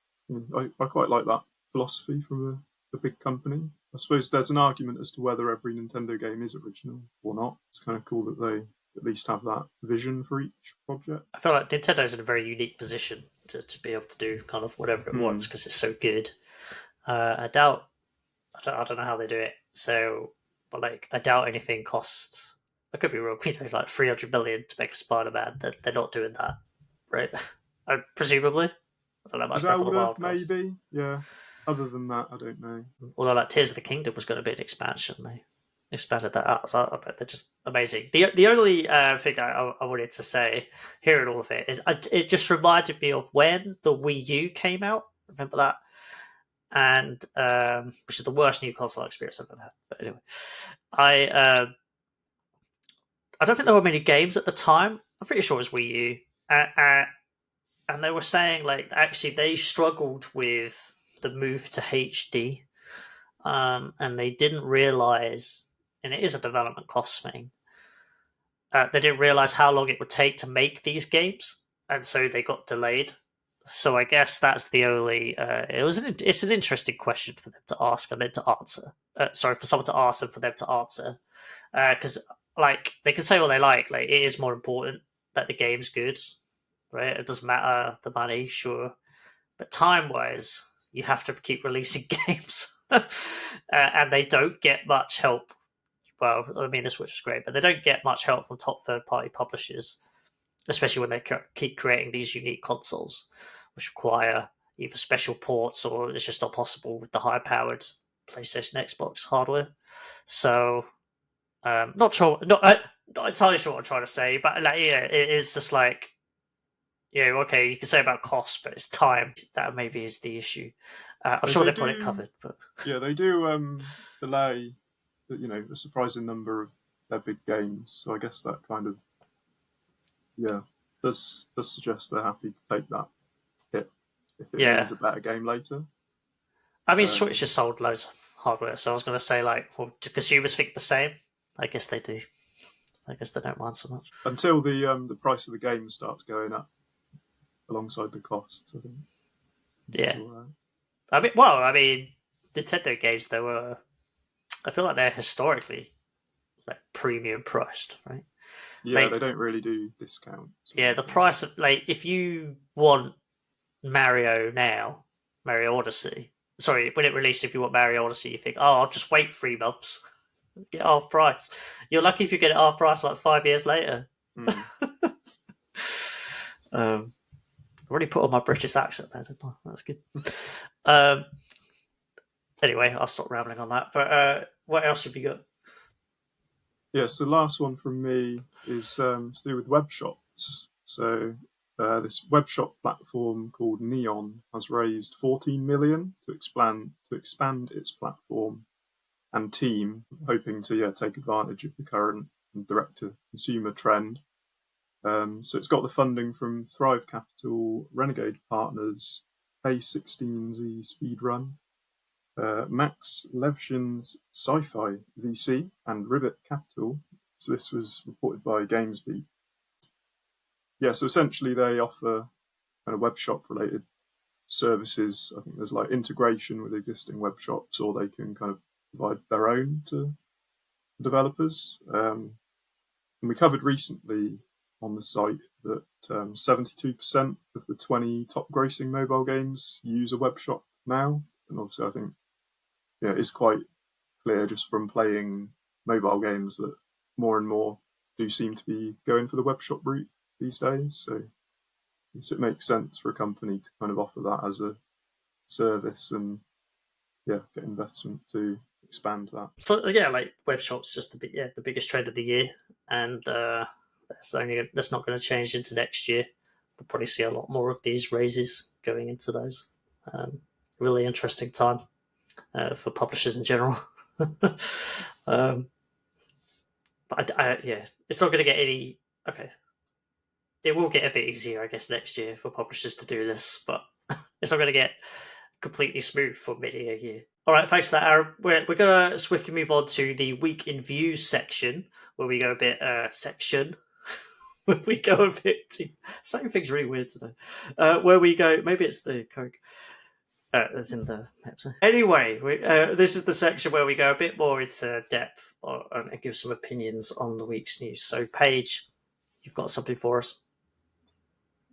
Speaker 2: I quite like that philosophy from a big company. I suppose there's an argument as to whether every Nintendo game is original or not. It's kind of cool that they at least have that vision for each project.
Speaker 1: I feel like Nintendo's in a very unique position to be able to do kind of whatever it wants because it's so good. I don't know how they do it. So, but like, I doubt anything costs. I could be wrong. Like 300 million to make a Spider-Man. They're not doing that, right? Presumably. I don't know much about the wild cost.
Speaker 2: Maybe, yeah. Other than that, I don't know.
Speaker 1: Although, like, Tears of the Kingdom was going to be an expansion, they expanded that out. So they're just amazing. The only thing I wanted to say, hearing all of it, is it just reminded me of when the Wii U came out. Remember that? And which is the worst new console experience I've ever had. But anyway, I don't think there were many games at the time. I'm pretty sure it was Wii U, and they were saying like actually they struggled with the move to HD, and they didn't realize, and it is a development cost thing. They didn't realize how long it would take to make these games, and so they got delayed. So I guess that's the only. It's an interesting question for them to ask and then to answer. For someone to ask and for them to answer, because like they can say what they like. Like it is more important that the game's good, right? It doesn't matter the money, sure, but time-wise, you have to keep releasing games, and they don't get much help. Well, I mean, the Switch is great, but they don't get much help from top third-party publishers, especially when they keep creating these unique consoles, which require either special ports or it's just not possible with the high-powered PlayStation, Xbox hardware. So, not entirely sure what I'm trying to say, but like, yeah, it is just like, okay, you can say about cost, but it's time that maybe is the issue. I'm sure they've got it covered, but
Speaker 2: yeah, they do delay, a surprising number of their big games. So I guess that kind of does suggest they're happy to take that hit if it means a better game later.
Speaker 1: I mean, Switch just sold loads of hardware, so I was going to say, like, well, do consumers think the same? I guess they do. I guess they don't mind so much
Speaker 2: until the price of the game starts going up alongside the costs. I think.
Speaker 1: Yeah. I mean, Nintendo games I feel like they're historically like premium priced, right?
Speaker 2: Yeah, they don't really do discounts.
Speaker 1: Yeah, the price of like if you want Mario now, Mario Odyssey. Sorry, when it released, if you want Mario Odyssey, you think, oh, I'll just wait 3 months, get half price. You're lucky if you get it half price like 5 years later. I already put on my British accent there, didn't I? That's good. Anyway, I'll stop rambling on that. But what else have you got?
Speaker 2: Yes, the last one from me is to do with web shops. So this web shop platform called Neon has raised 14 million to expand its platform and team, hoping to take advantage of the current direct-to-consumer trend. So it's got the funding from Thrive Capital, Renegade Partners, A16Z Speedrun, Max Levshin's Sci-Fi VC, and Ribbit Capital. So this was reported by GamesBeat. Yeah, so essentially they offer kind of web shop related services. I think there's like integration with existing web shops, or they can kind of provide their own to developers. And we covered recently on the site that 72% of the 20 top grossing mobile games use a web shop now. And obviously I think it's quite clear just from playing mobile games that more and more do seem to be going for the web shop route these days. So it makes sense for a company to kind of offer that as a service and get investment to expand that.
Speaker 1: So like web shops just the biggest trend of the year, and that's not going to change into next year. We'll probably see a lot more of these raises going into those. Really interesting time for publishers in general. But it's not going to get any. Okay, it will get a bit easier, I guess, next year for publishers to do this, but it's not going to get completely smooth for many a year. All right, thanks for that, Aaron. We're going to swiftly move on to the week in views section, where we go a bit where we go a bit too... Saying things really weird today. Where we go... Maybe it's the Coke. That's in the episode. Anyway, this is the section where we go a bit more into depth and give some opinions on the week's news. So, Paige, you've got something for us?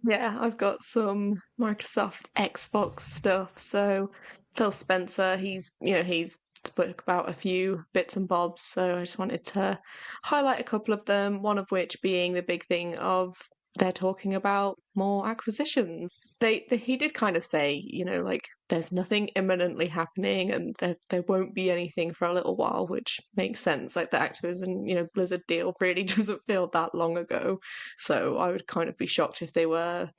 Speaker 3: Yeah, I've got some Microsoft Xbox stuff. So Phil Spencer, he's spoke about a few bits and bobs. So I just wanted to highlight a couple of them. One of which being the big thing of they're talking about more acquisitions. He did kind of say, like there's nothing imminently happening and there won't be anything for a little while, which makes sense. Like the Activision, Blizzard deal really doesn't feel that long ago. So I would kind of be shocked if they were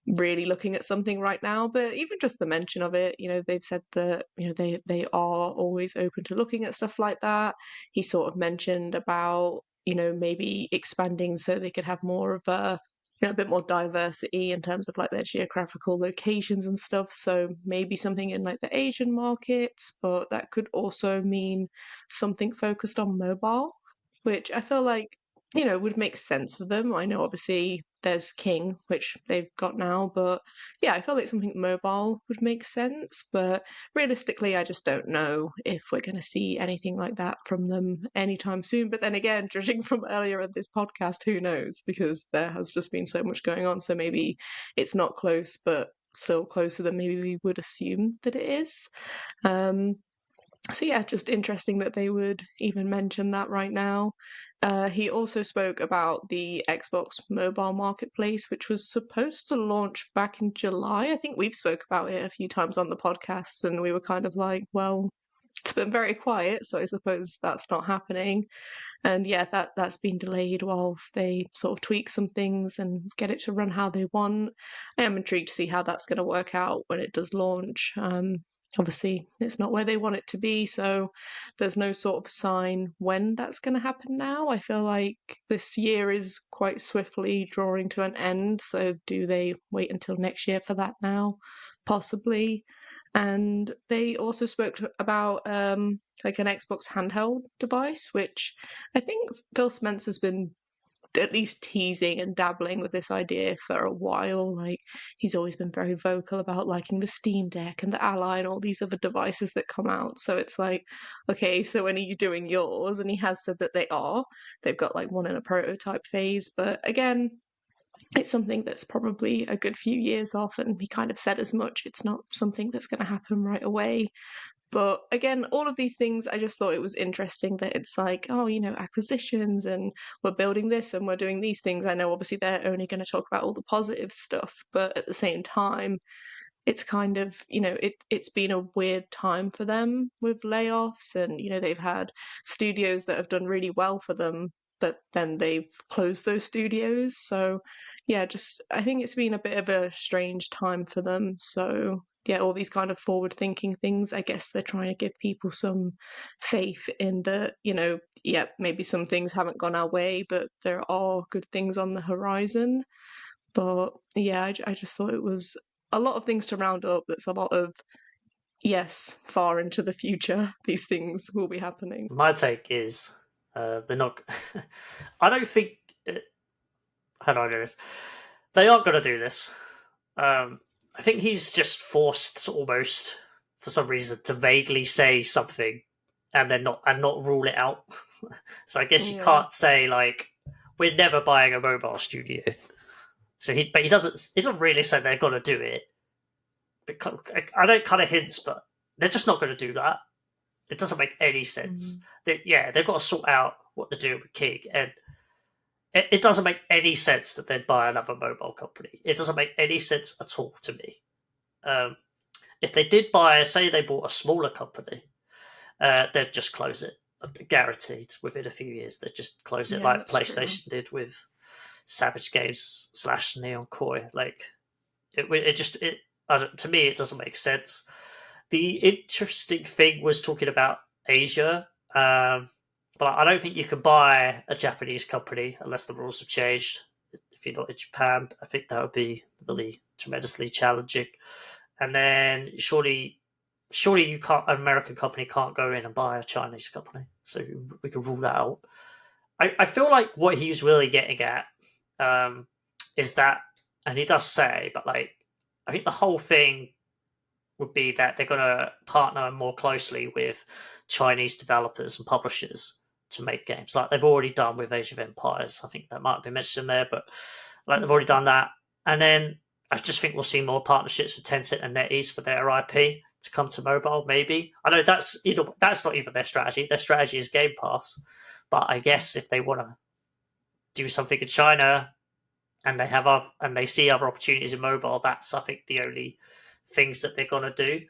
Speaker 3: really looking at something right now. But even just the mention of it, they've said that, they are always open to looking at stuff like that. He sort of mentioned about, maybe expanding so they could have more of a bit more diversity in terms of like their geographical locations and stuff. So maybe something in like the Asian markets, but that could also mean something focused on mobile, which I feel like, would make sense for them. I know obviously there's King, which they've got now, but yeah, I feel like something mobile would make sense. But realistically, I just don't know if we're going to see anything like that from them anytime soon. But then again, judging from earlier in this podcast, who knows? Because there has just been so much going on. So maybe it's not close, but still closer than maybe we would assume that it is. So yeah, just interesting that they would even mention that right now. He also spoke about the Xbox mobile marketplace, which was supposed to launch back in July. I think we've spoke about it a few times on the podcast, and we were kind of like, well, it's been very quiet, so I suppose that's not happening. And yeah, that's been delayed whilst they sort of tweak some things and get it to run how they want. I am intrigued to see how that's going to work out when it does launch. Obviously, it's not where they want it to be, so there's no sort of sign when that's going to happen now. I feel like this year is quite swiftly drawing to an end, so do they wait until next year for that now? Possibly. And they also spoke about like an Xbox handheld device, which I think Phil Spencer's been at least teasing and dabbling with this idea for a while. Like he's always been very vocal about liking the Steam Deck and the Ally and all these other devices that come out. So it's like, okay, so when are you doing yours? And he has said that they are. They've got like one in a prototype phase, but again, it's something that's probably a good few years off, and he kind of said as much. It's not something that's going to happen right away. But again, all of these things, I just thought it was interesting that it's like, oh, acquisitions and we're building this and we're doing these things. I know obviously they're only going to talk about all the positive stuff, but at the same time, it's kind of, it's been a weird time for them with layoffs, and, they've had studios that have done really well for them, but then they've closed those studios. So, yeah, just I think it's been a bit of a strange time for them. So, yeah, all these kind of forward thinking things, I guess they're trying to give people some faith in that, yeah, maybe some things haven't gone our way, but there are good things on the horizon. But yeah, I just thought it was a lot of things to round up. That's a lot of, yes, far into the future, these things will be happening.
Speaker 1: My take is they're not. I don't think. How do I do this? They aren't going to do this. I think he's just forced almost for some reason to vaguely say something and then not rule it out. So I guess you can't say like we're never buying a mobile studio. So he doesn't really say they're going to do it. I don't kind of hints, but they're just not going to do that. It doesn't make any sense. They've got to sort out what they're doing with King, and it doesn't make any sense that they'd buy another mobile company. It doesn't make any sense at all to me. If they did buy, say they bought a smaller company, they'd just close it. Guaranteed within a few years, they'd just close it like PlayStation did with Savage Games / Neon Koi. Like to me, it doesn't make sense. The interesting thing was talking about Asia, but I don't think you can buy a Japanese company unless the rules have changed. If if you're not in Japan. I think that would be really tremendously challenging. And then surely you can't, an American company can't go in and buy a Chinese company. So we can rule that out. I feel like what he's really getting at is that, and he does say, but like, I think the whole thing would be that they're going to partner more closely with Chinese developers and publishers to make games, like they've already done with Age of Empires. I think that might be mentioned there, but like they've already done that. And then I just think we'll see more partnerships with Tencent and NetEase for their IP to come to mobile. Maybe, I know that's not even their strategy. Their strategy is Game Pass, but I guess if they want to do something in China and they see other opportunities in mobile, that's, I think, the only things that they're gonna do.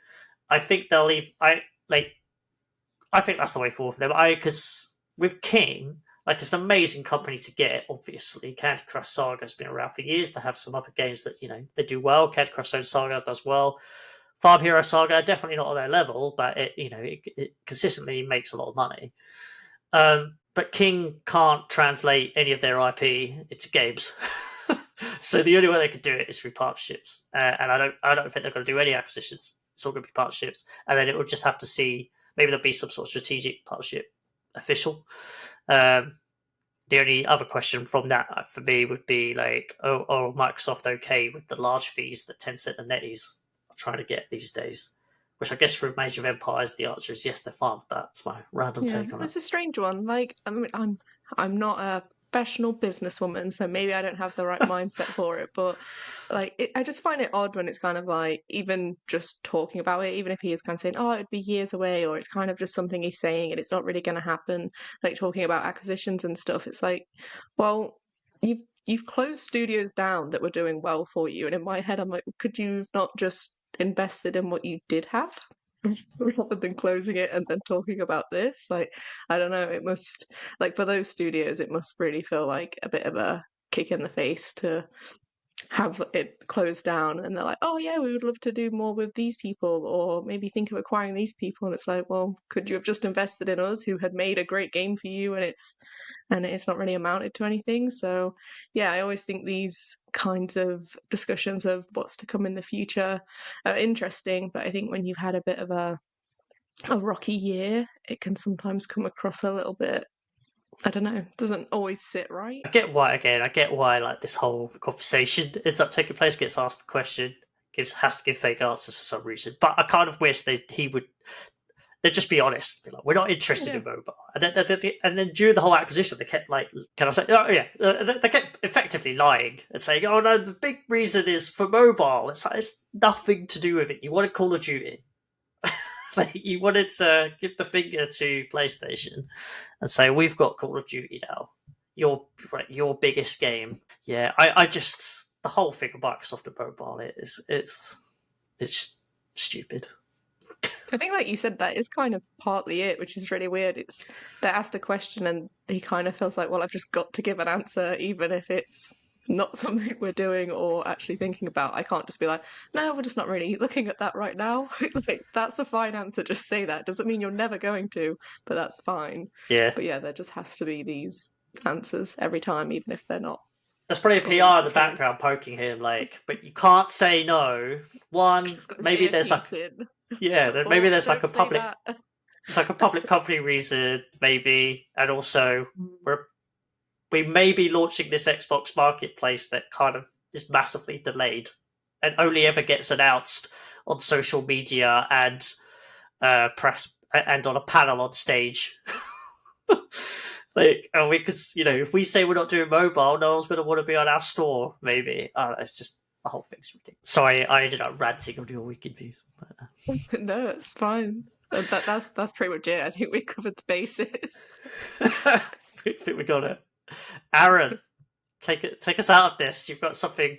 Speaker 1: I think they'll leave. I think that's the way forward for them. Because with King, like, it's an amazing company to get. Obviously, Candy Crush Saga has been around for years. They have some other games that they do well. Candy Crush Saga does well. Farm Hero Saga, definitely not on their level, but it consistently makes a lot of money. But King can't translate any of their IP into games. So the only way they could do it is through partnerships, and I don't think they're going to do any acquisitions. It's all going to be partnerships, and then it will just have to see, maybe there'll be some sort of strategic partnership official. The only other question from that for me would be like, oh, Microsoft okay with the large fees that Tencent and NetEase are trying to get these days? Which I guess for Age of Empires, the answer is yes, they're fine with that. It's my random take on it.
Speaker 3: It's a strange one. Like, I mean, I'm not a professional businesswoman, so maybe I don't have the right mindset for it. But like, I just find it odd when it's kind of like, even just talking about it, even if he is kind of saying, "Oh, it'd be years away," or it's kind of just something he's saying and it's not really going to happen. Like talking about acquisitions and stuff, it's like, well, you've closed studios down that were doing well for you, and in my head, I'm like, could you have not just invested in what you did have? Rather than closing it and then talking about this. Like, I don't know, it must, like, for those studios, it must really feel like a bit of a kick in the face to have it closed down, and they're like, oh yeah, we would love to do more with these people, or maybe think of acquiring these people. And it's like, well, could you have just invested in us, who had made a great game for you, and it's not really amounted to anything? So yeah, I always think these kinds of discussions of what's to come in the future are interesting, but I think when you've had a bit of a rocky year, it can sometimes come across a little bit, I don't know, doesn't always sit right.
Speaker 1: I get why like this whole conversation ends up taking place, gets asked the question, has to give fake answers for some reason. But I kind of wish they'd just be honest, be like, we're not interested in mobile. And then during the whole acquisition, they kept like, can I say, oh yeah, they kept effectively lying and saying, oh no, the big reason is for mobile. It's nothing to do with it. You wanted Call of Duty. Like, you wanted to give the finger to PlayStation and say, we've got Call of Duty now. Your biggest game. Yeah, I just, the whole thing of Microsoft and mobile it's stupid.
Speaker 3: I think, like you said, that is kind of partly it, which is really weird. It's, they're asked a question and he kind of feels like, well, I've just got to give an answer, even if it's not something we're doing or actually thinking about. I can't just be like, no, we're just not really looking at that right now. Like, that's a fine answer. Just say that. Doesn't mean you're never going to, but that's fine.
Speaker 1: Yeah.
Speaker 3: But yeah, there just has to be these answers every time, even if they're not.
Speaker 1: There's probably a PR in the background poking him, like, but you can't say no. One, maybe there's like, maybe there's like a public, it's like a public company reason, maybe, and also we may be launching this Xbox marketplace that kind of is massively delayed and only ever gets announced on social media and press and on a panel on stage. Like, because if we say we're not doing mobile, no one's going to want to be on our store. Maybe it's just, the whole thing's ridiculous. Sorry, I ended up ranting on your weekend views. But,
Speaker 3: No, it's fine. That's pretty much it. I think we covered the bases.
Speaker 1: I think we got it. Aaron, take us out of this. You've got something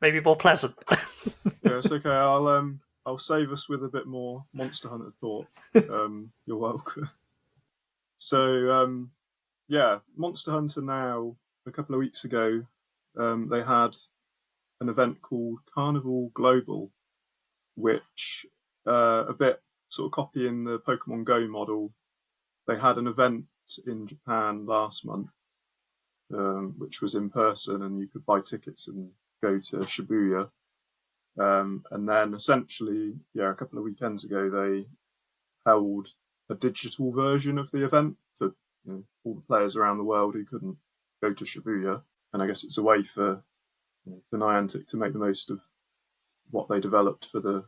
Speaker 1: maybe more pleasant.
Speaker 2: Yeah, it's okay. I'll save us with a bit more Monster Hunter talk. You're welcome. So, Monster Hunter Now, a couple of weeks ago, they had an event called Carnival Global, which, a bit sort of copying the Pokemon Go model, they had an event in Japan last month which was in person, and you could buy tickets and go to Shibuya. And then essentially, a couple of weekends ago, they held a digital version of the event for all the players around the world who couldn't go to Shibuya. And I guess it's a way for Niantic to make the most of what they developed for the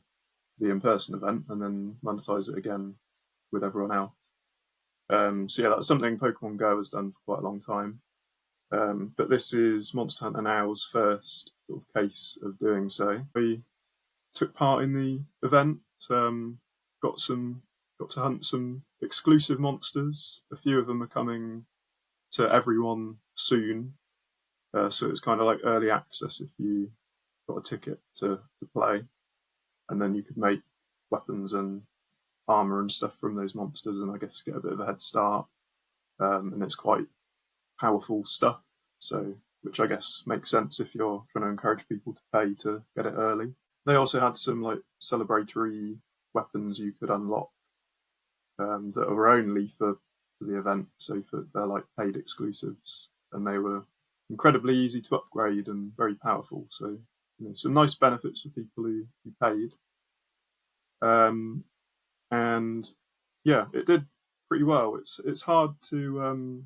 Speaker 2: in-person event and then monetize it again with everyone else. So that's something Pokemon Go has done for quite a long time. But this is Monster Hunter Now's first sort of case of doing so. We took part in the event, got to hunt some exclusive monsters. A few of them are coming to everyone soon. So it's kind of like early access if you got a ticket to play. And then you could make weapons and armor and stuff from those monsters and I guess get a bit of a head start. And it's quite powerful stuff, so which I guess makes sense if you're trying to encourage people to pay to get it early. They also had some like celebratory weapons you could unlock that were only for the event, so they're like paid exclusives, and they were incredibly easy to upgrade and very powerful. So some nice benefits for people who paid. And yeah, it did pretty well. It's hard to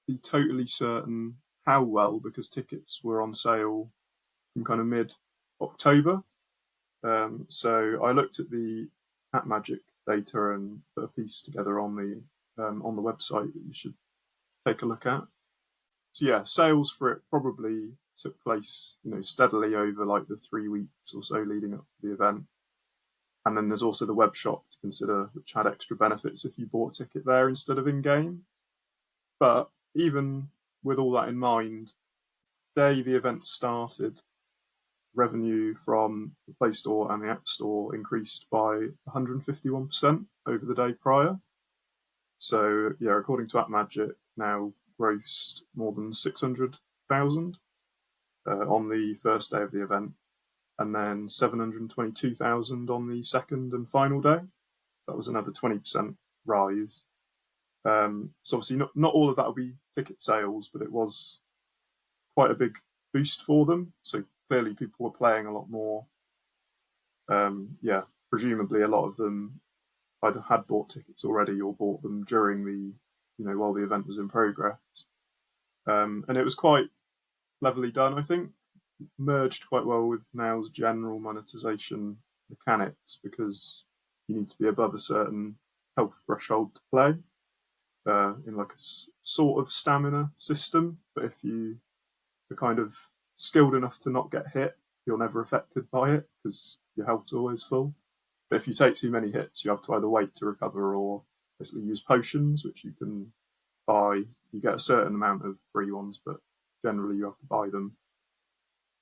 Speaker 2: be totally certain how well because tickets were on sale from kind of mid-October. So I looked at the AppMagic data and put a piece together on the website that you should take a look at. So yeah, sales for it probably took place steadily over like the 3 weeks or so leading up to the event. And then there's also the web shop to consider, which had extra benefits if you bought a ticket there instead of in-game. But even with all that in mind, the day the event started, revenue from the Play Store and the App Store increased by 151% over the day prior. So, according to AppMagic, now grossed more than 600,000 on the first day of the event, and then 722,000 on the second and final day. That was another 20% rise. So obviously not all of that will be ticket sales, but it was quite a big boost for them. So clearly people were playing a lot more. Presumably a lot of them either had bought tickets already or bought them during the, while the event was in progress. And it was quite cleverly done, I think. Merged quite well with Now's general monetization mechanics because you need to be above a certain health threshold to play in like a sort of stamina system. But if you are kind of skilled enough to not get hit, you're never affected by it because your health's always full. But if you take too many hits, you have to either wait to recover or basically use potions, which you can buy. You get a certain amount of free ones, but generally you have to buy them.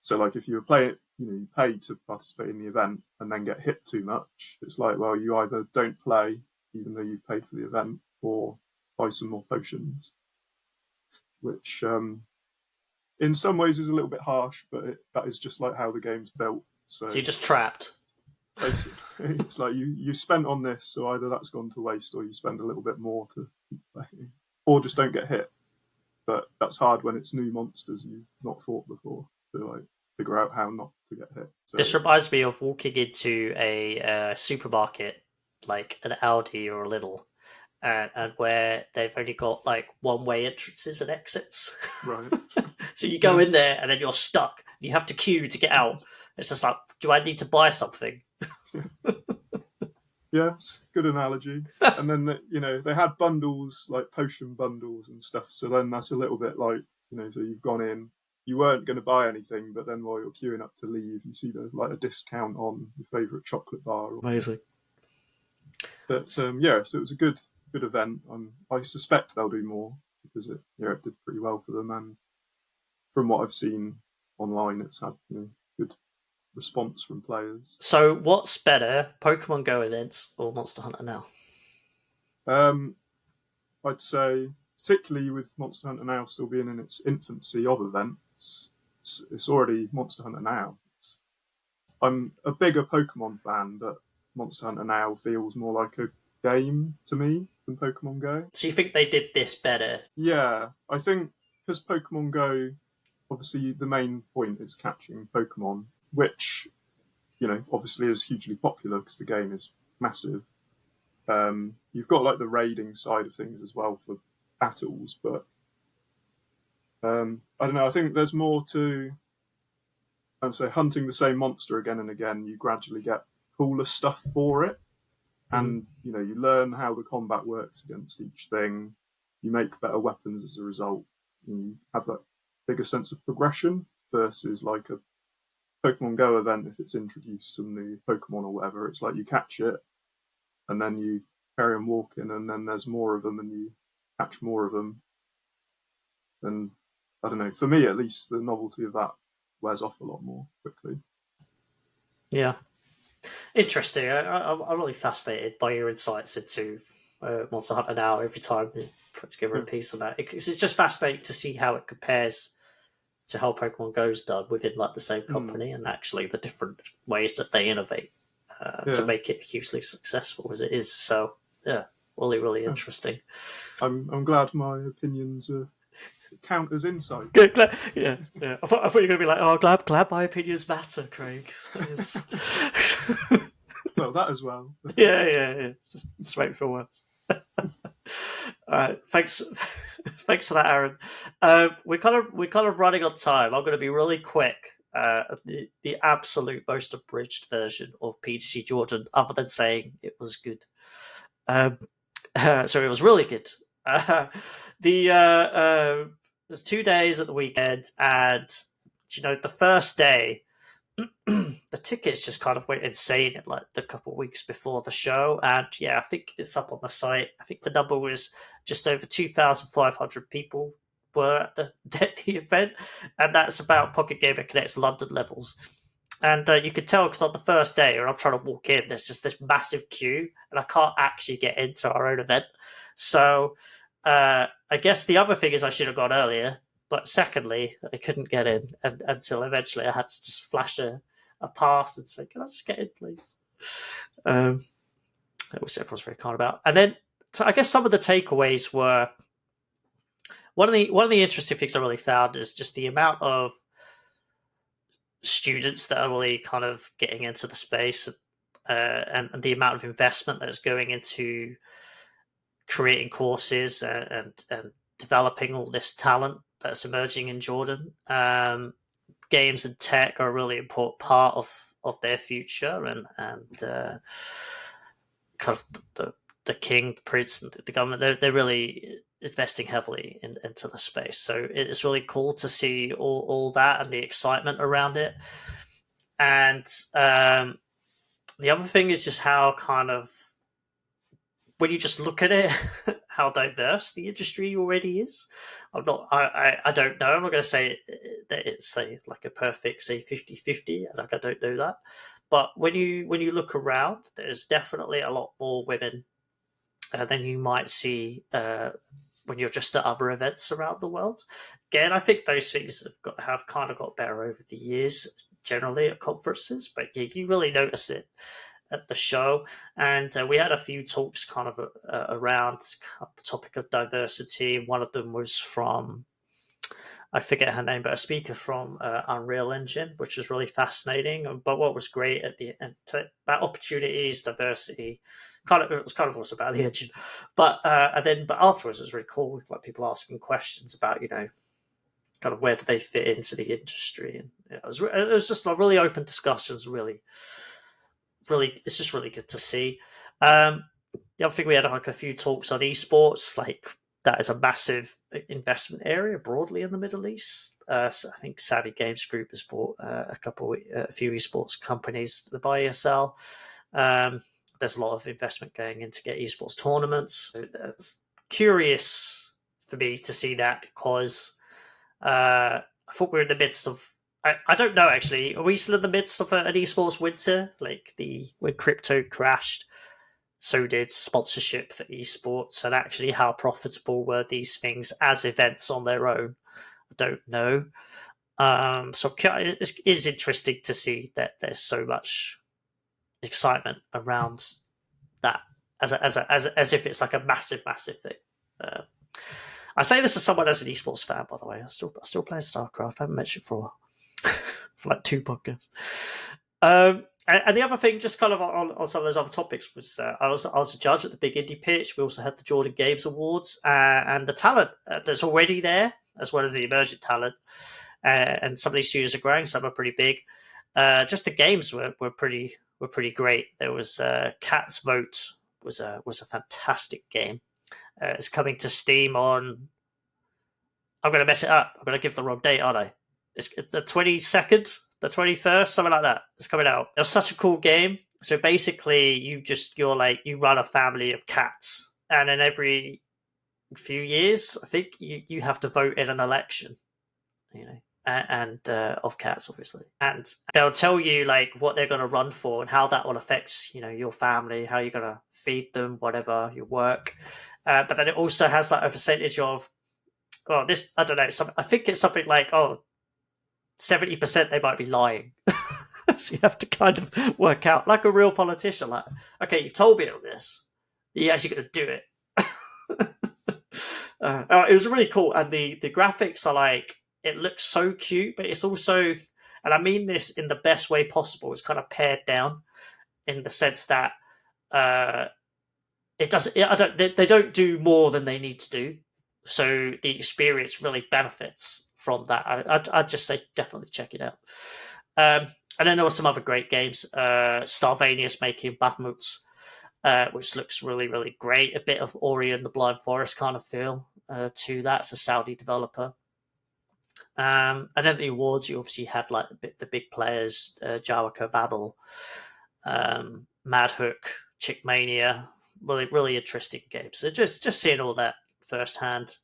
Speaker 2: So, like, if you were playing, you pay to participate in the event and then get hit too much, it's like, well, you either don't play, even though you've paid for the event, or buy some more potions, which in some ways is a little bit harsh, but that is just like how the game's built. So
Speaker 1: you're just trapped.
Speaker 2: Basically, it's like you spent on this, so either that's gone to waste or you spend a little bit more to keep playing, or just don't get hit. But that's hard when it's new monsters you've not fought before to like figure out how not to get hit. So,
Speaker 1: this reminds me of walking into a supermarket, like an Aldi or a Lidl, and where they've only got like one-way entrances and exits.
Speaker 2: Right.
Speaker 1: So you go in there and then you're stuck. You have to queue to get out. It's just like, do I need to buy something?
Speaker 2: Yeah, it's a good analogy. And then they had bundles like potion bundles and stuff. So then that's a little bit like so you've gone in, you weren't going to buy anything, but then while you're queuing up to leave, you see there's like a discount on your favourite chocolate bar.
Speaker 1: Amazing.
Speaker 2: But so it was a good event. I suspect they'll do more because it did pretty well for them, and from what I've seen online, it's had good response from players.
Speaker 1: So, what's better, Pokemon Go events or Monster Hunter Now?
Speaker 2: I'd say, particularly with Monster Hunter Now still being in its infancy of events, it's already Monster Hunter Now. I'm a bigger Pokemon fan, but Monster Hunter Now feels more like a game to me than Pokemon Go.
Speaker 1: So you think they did this better?
Speaker 2: Yeah, I think because Pokemon Go, obviously the main point is catching Pokemon, which, obviously is hugely popular because the game is massive. You've got like the raiding side of things as well for battles, but I don't know. I think there's more to, and so hunting the same monster again and again, you gradually get cooler stuff for it, and you learn how the combat works against each thing. You make better weapons as a result. You have that bigger sense of progression versus like a Pokemon Go event. If it's introduced some new Pokemon or whatever, it's like you catch it and then you carry on walking, and then there's more of them, and you catch more of them. And I don't know, for me at least, the novelty of that wears off a lot more quickly.
Speaker 1: Yeah. Interesting. I'm really fascinated by your insights into Monster Hunter now every time you put together a piece on that. It's just fascinating to see how it compares to how Pokemon Go's done within like the same company, and actually the different ways that they innovate to make it hugely successful as it is. So yeah, really interesting.
Speaker 2: I'm glad my opinions count as insight.
Speaker 1: Good, yeah. I thought you were going to be like, oh, glad my opinions matter, Craig.
Speaker 2: Well, that as well.
Speaker 1: Yeah. Just straight for words. All right, thanks for that, Aaron. We're kind of running on time. I'm going to be really quick. The absolute most abridged version of PGC Jordan, other than saying it was good. So it was really good. There's 2 days at the weekend, and the first day, the tickets just kind of went insane in like the couple of weeks before the show. And yeah, I think it's up on the site. I think the number was just over 2,500 people were at the event, and that's about Pocket Gamer Connect's London levels. And you could tell because on the first day, when I'm trying to walk in, there's just this massive queue, and I can't actually get into our own event. So I guess the other thing is I should have gone earlier. But secondly, I couldn't get in until eventually I had to just flash a pass and say, "Can I just get in, please?" Which everyone's very kind about. And then, I guess some of the takeaways were one of the interesting things I really found is just the amount of students that are really kind of getting into the space, and the amount of investment that's going into creating courses and developing all this talent that's emerging in Jordan. Games and tech are a really important part of their future, and kind of the king, the prince, and the government. They're really investing heavily into the space. So it's really cool to see all that and the excitement around it. And the other thing is just how kind of, when you just look at it, how diverse the industry already is. I don't know. I'm not going to say that it's like a perfect 50-50. Like, I don't know that. But when you look around, there's definitely a lot more women than you might see when you're just at other events around the world. Again, I think those things have kind of got better over the years, generally at conferences. But yeah, you really notice it at the show. And we had a few talks kind of around the topic of diversity. One of them was from, I forget her name, but a speaker from Unreal Engine, which was really fascinating. But what was great at the end, about opportunities, diversity, it was kind of also about the engine. But afterwards, it was really cool, like people asking questions about, kind of where do they fit into the industry. And it was just like really open discussions, really, it's just really good to see. The other thing, we had like a few talks on esports, like that is a massive investment area broadly in the Middle East. So I think Savvy Games Group has bought a few esports companies by ESL. There's a lot of investment going in to get esports tournaments. So it's curious for me to see that, because I thought we were in the midst of, I don't know actually, are we still in the midst of an esports winter? Like when crypto crashed, so did sponsorship for esports, and actually how profitable were these things as events on their own? I don't know. So it is interesting to see that there's so much excitement around that as if it's like a massive thing. I say this as someone as an esports fan, by the way. I still playing StarCraft. I haven't mentioned it for a while. For like 2 podcasts. And the other thing, just kind of on some of those other topics, was I was a judge at the Big Indie Pitch. We also had the Jordan Games Awards, and the talent that's already there, as well as the emergent talent. And some of these studios are growing. Some are pretty big. Just the games were pretty great. There was Cat's Vote was a fantastic game. It's coming to Steam on. I'm going to mess it up. I'm going to give the wrong date, aren't I? It's the 22nd, the 21st, something like that. It's coming out. It was such a cool game. So basically, you run a family of cats, and then every few years, I think you have to vote in an election. And of cats, obviously, and they'll tell you like what they're going to run for and how that will affect your family, how you're going to feed them, whatever, your work. But then it also has like a percentage of, this, I don't know, I think it's something like 70% they might be lying. So you have to kind of work out like a real politician, like, okay, you've told me all this, are you actually going to do it? It was really cool, and the graphics are like, it looks so cute, but it's also, and I mean this in the best way possible, it's kind of pared down in the sense that it doesn't. They don't do more than they need to do, so the experience really benefits from that. I'd just say definitely check it out. And then there were some other great games. Starvanius making Bakhmut's, which looks really, really great. A bit of Ori and the Blind Forest kind of feel to that. It's a Saudi developer. And then the awards, you obviously had like the big players, Jawako Babel, Mad Hook, Chickmania, really, really interesting games. So just seeing all that firsthand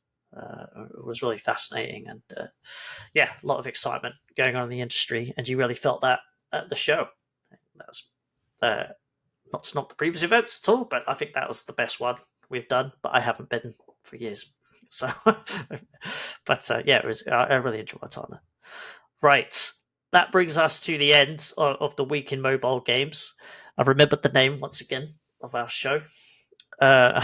Speaker 1: was really fascinating, and a lot of excitement going on in the industry, and you really felt that at the show. That was not the previous events at all, but I think that was the best one we've done, but I haven't been for years. So, but it was. I really enjoyed my time there. Right, that brings us to the end of the week in mobile games. I've remembered the name once again of our show. I'll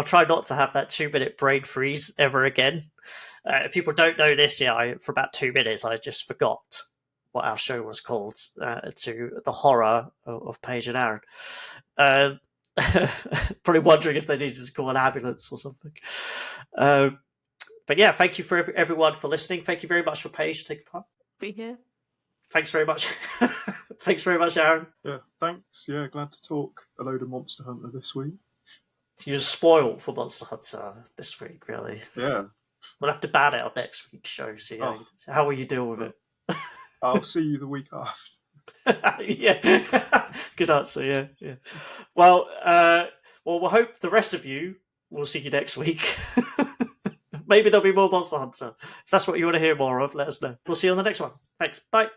Speaker 1: try not to have that 2-minute brain freeze ever again. If people don't know this, for about 2 minutes, I just forgot what our show was called, to the horror of Paige and Aaron. Probably wondering if they needed to call an ambulance or something. But yeah, thank you for everyone for listening. Thank you very much for Paige to take part.
Speaker 3: Be here.
Speaker 1: Thanks very much. Thanks very much, Aaron.
Speaker 2: Yeah, thanks. Yeah, glad to talk a load of Monster Hunter this week.
Speaker 1: You're spoiled for Monster Hunter this week, really.
Speaker 2: Yeah.
Speaker 1: We'll have to ban it on next week's show. See how will you deal with it?
Speaker 2: I'll see you the week after.
Speaker 1: Yeah, good answer. Yeah. Well, we'll hope the rest of you will see you next week. Maybe there'll be more Monster Hunter. If that's what you want to hear more of, let us know. We'll see you on the next one. Thanks. Bye.